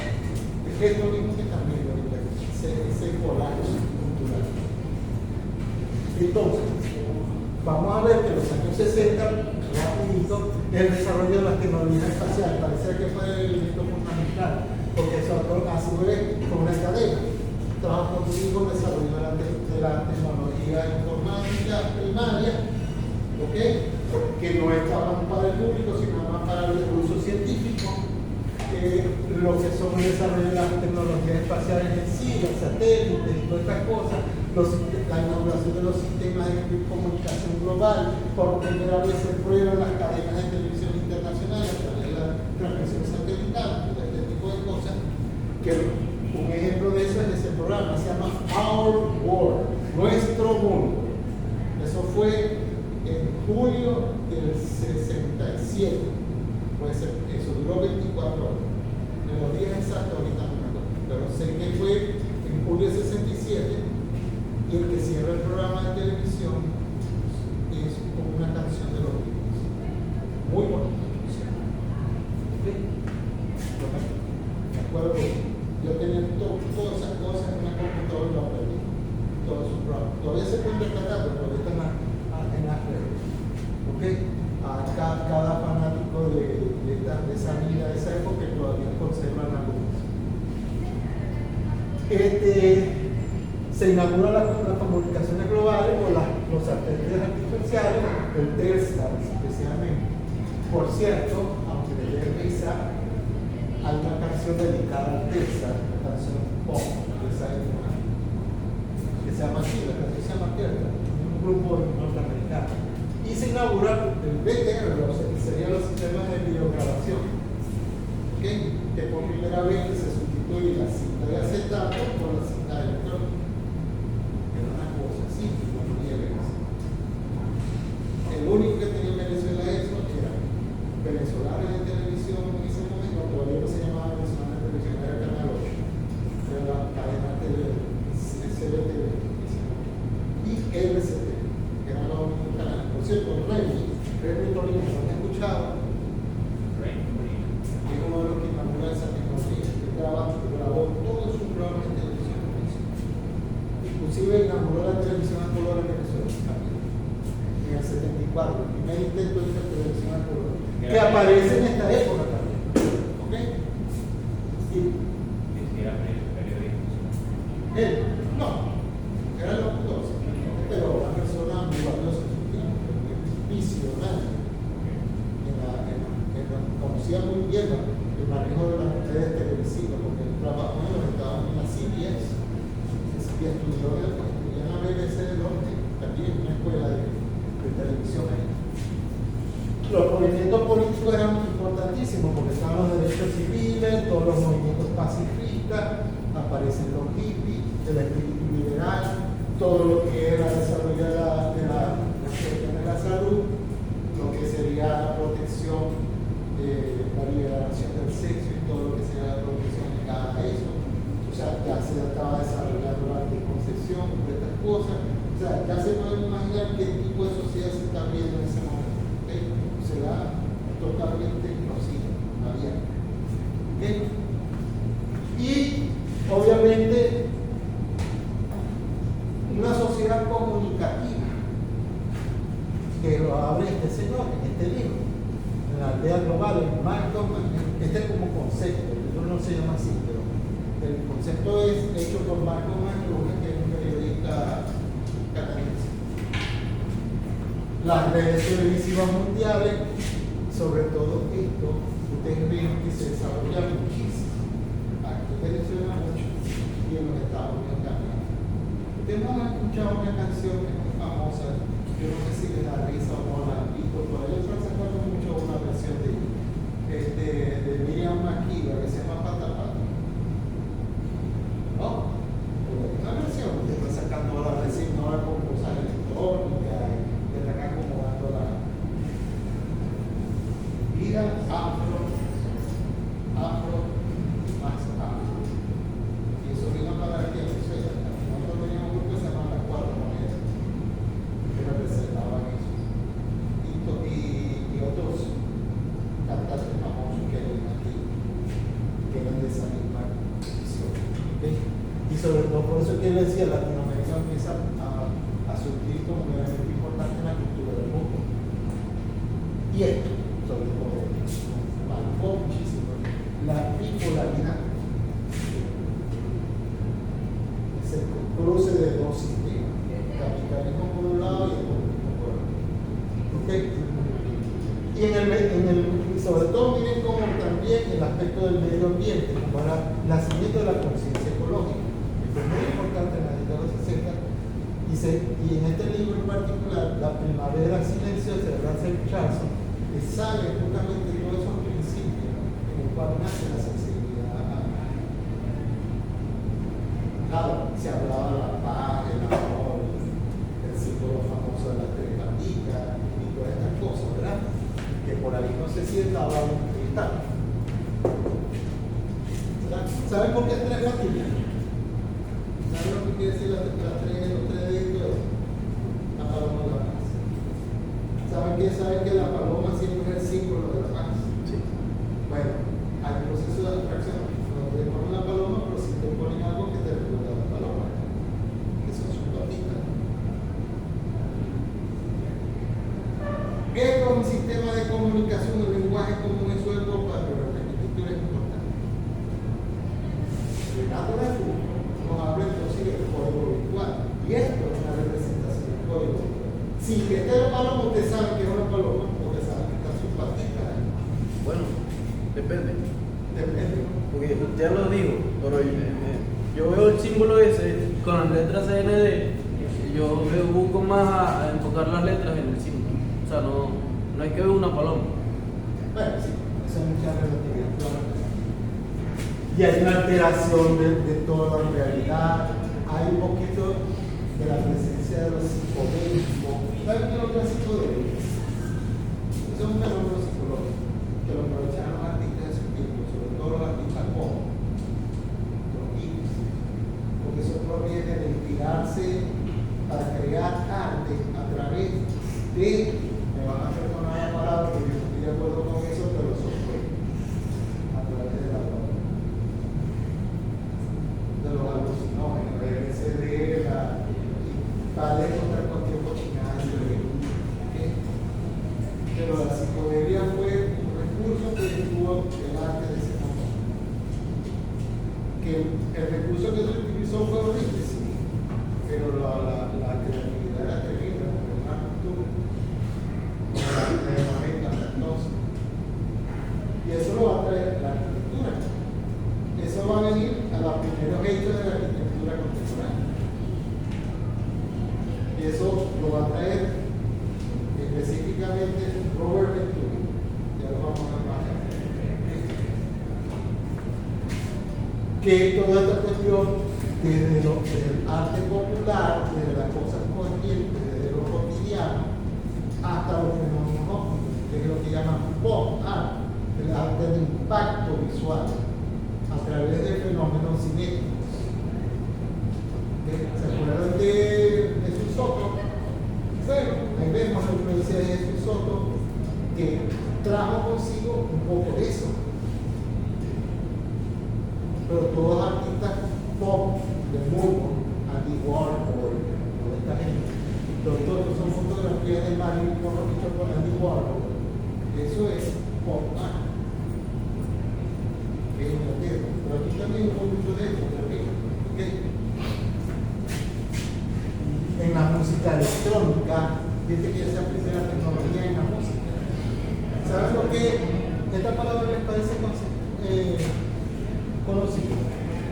Es lo mismo que también ahorita, ese collage cultural. Entonces, vamos a ver que en los años 60, rapidito, el desarrollo de las tecnologías espaciales parece que fue el elemento fundamental, porque eso a su vez fue una cadena. Trabajo contigo en el desarrollo de la tecnología informática primaria, ¿ok? Que no estaban para el público, sino más para el uso científico. Lo que son el desarrollo de las tecnologías espaciales en sí, los satélites y todas estas cosas, la inauguración de los sistemas de comunicación global, por primera vez se prueban las cadenas de televisión internacionales a través de la transmisión satelital, todo este tipo de cosas, que un ejemplo de eso es ese programa, se llama Our World, Nuestro Mundo. Eso fue en julio del 67. Puede ser, eso duró 24 horas. En los días exactos ahorita no me acuerdo, pero sé que fue en julio del 67 y el que cierra el programa de televisión es con una canción de los Beatles. Muy bonita canción. ¿Okay? Me acuerdo que yo tenía todas esas cosas en una computadora y lo aprendí. Todos sus programas. Todavía se pueden rescatar, pero todavía están en las redes. ¿Okay? A cada fanático de esa vida, de esa época, que todavía conservan algunos. Se inauguran las comunicaciones globales con los satélites artificiales, el Telstar especialmente. Por cierto, aunque le dé risa, hay una canción dedicada al Telstar, una canción pop de esa época, que se llama así, la canción se llama Telstar, un grupo norteamericano. Y se inaugura el VTR, que serían los sistemas de videograbación, ¿okay? Que por primera vez se sustituye la cinta de acetato por la cinta electrónica. Era una cosa así, como nieves. El único que tenía en Venezuela eso era venezolanos en televisión en ese momento, todavía no se llamaba venezolana en televisión, era Canal 8, era la cadena CBTV y RCT. Por cierto, Remy Torino, ¿lo han escuchado? Es uno de los que inaugura esa tecnología, que grabó todos sus programas de televisión. Inclusive inauguró la televisión a color en Venezuela también, en el 74, el primer intento de televisión a color, que aparece en esta época también. ¿Ok? Sí. Era periodista. Él, no, era locutor, pero una persona muy valiosa en su tiempo, muy visionaria. Conocía muy bien el manejo de las redes televisivas, porque él trabajó en los Estados Unidos en la CBS, y estudió en la BBC de Londres, también en una escuela de televisión ahí. Los movimientos políticos eran importantísimos porque estaban los derechos civiles, todos los movimientos pacifistas, aparecen los hippies, el espíritu liberal, todo lo que era desarrollo de la salud, lo que sería la protección, la liberación del sexo y todo lo que sería la protección ligada a eso. O sea, ya se estaba desarrollando la anticoncepción, de estas cosas. O sea, ya se pueden imaginar qué tipo de sociedad se está viendo en ese momento. ¿Okay? Será totalmente explosivo, abierto. ¿Okay? Y obviamente que lo abre este señor en este libro, en la aldea global, en Malcolm, este es como concepto, el libro no se llama así, pero el concepto es hecho por Malcolm McLuhan, que es un periodista canadiense. Las redes televisivas mundiales, sobre todo esto, ustedes ven que se desarrolla muchísimo. Aquí en Venezuela mucho y en los Estados Unidos también. Ustedes no han escuchado una canción que es muy famosa, yo no sé si les da risa o no la han visto, por ahí están sacando mucho una versión de Miriam Makeba que se llama Pata Pata. ¿No? Una versión que está sacando ahora recién ahora con cosas electrónicas y están acomodando la vida afro, más afro. Y eso vino para aquí en Venezuela. Nosotros teníamos un grupo que se llama Las Cuatro Monedas, que representaban eso. Y otros cantantes famosos que hay aquí, que eran de esa misma visión. ¿Okay? Y sobre todo por eso que él decía, Latinoamérica empieza a surgir como un elemento importante en la cultura del mundo. Y esto, sobre todo, marcó muchísimo la bipolaridad. Es el cruce de dos sistemas, el capitalismo por un lado y el comunismo por otro. ¿Okay? Y sobre todo miren cómo también el aspecto del medio ambiente, como era el nacimiento de la conciencia ecológica, que fue muy importante en la década de los 60, y en este libro en particular, La Primavera Silenciosa de Russell Charlson, que sale justamente todos esos principios en los cuales nace la sensibilidad. Claro, se hablaba de la paz, del amor, el símbolo famoso de las tres pandillas y todas estas cosas, ¿verdad? Que por ahí no sé si estaba un cristal. ¿Saben por qué tres pandillas? ¿Saben lo que quiere decir los tres deditos? La paloma de la paz. ¿Saben que la paloma siempre es el símbolo de la paz? Sí. Bueno, hay un proceso de abstracción. No te ponen la paloma, pero si te ponen algo que te recuerda a la paloma, que son sus patitas. ¿Qué es un sistema de comunicación, un lenguaje común en su época? Pero la escritura es importante. Renato de Foucault nos habla entonces del código virtual. Y esto es una representación del código virtual. Si este es la paloma, ustedes saben que es una paloma, porque saben que están sus patitas ahí. Bueno, depende. Depende. Porque ya lo digo, pero yo veo el símbolo ese con las letras CND, yo busco más a enfocar las letras en el símbolo. O sea, no hay que ver una paloma. Bueno, sí, eso es mucha relatividad. Y hay una alteración de toda la realidad. Hay un poquito de la presencia de los psicodélicos. ¿Saben qué es lo que es psicodélico? Eso es un fenómeno psicológico que lo aprovecharon los artistas de su tiempo, sobre todo los artistas pop, los hippies, porque eso proviene de inspirarse para crear arte a través de, me van a perdonar la palabra porque yo no estoy de acuerdo con eso, pero eso fue a través de la droga, de los alucinógenos, el LSD, tales otras cualquier cochinada, pero la psicodelia fue un recurso que tuvo el arte de ese momento. Que el recurso que se utilizó fue horrible, sí, pero la creatividad era tremenda, porque es una cultura de los 90 entonces. Y eso lo va a traer la arquitectura. Eso va a venir a los primeros hechos de la arquitectura contemporánea. Y eso lo va a traer específicamente Robert Venturi. Ya lo vamos a ver. Que toda esta cuestión desde el arte popular, desde las cosas corrientes, desde lo cotidiano, hasta los fenómenos ópticos, que es lo que llaman pop art, el arte de impacto visual, a través de fenómenos cinéticos. ¿Se acuerdan de Jesús Soto? Bueno, ahí vemos la influencia de Jesús Soto, que trajo consigo un poco de eso. Pero todos artistas pop del mundo, Andy Warhol, toda esta gente, todos son son fotografías de Marilyn Monroe hechas por Andy Warhol. Eso es pop art. En Inglaterra. Pero aquí también hubo mucho de esto, ¿ok? En la música electrónica, dice que ya se aprecia la tecnología en la música. ¿Saben lo que esta palabra les parece conocida?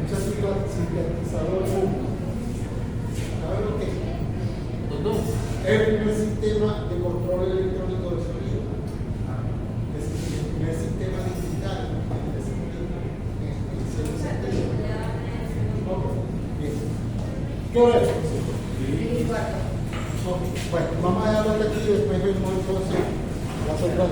Un sintetizador único. ¿Saben lo que es? Es el primer sistema de control electrónico de sonido. Es el primer sistema digital de sonido. ¿Qué hora es? Bueno, vamos a dejarlo hasta aquí y después vemos entonces las otras.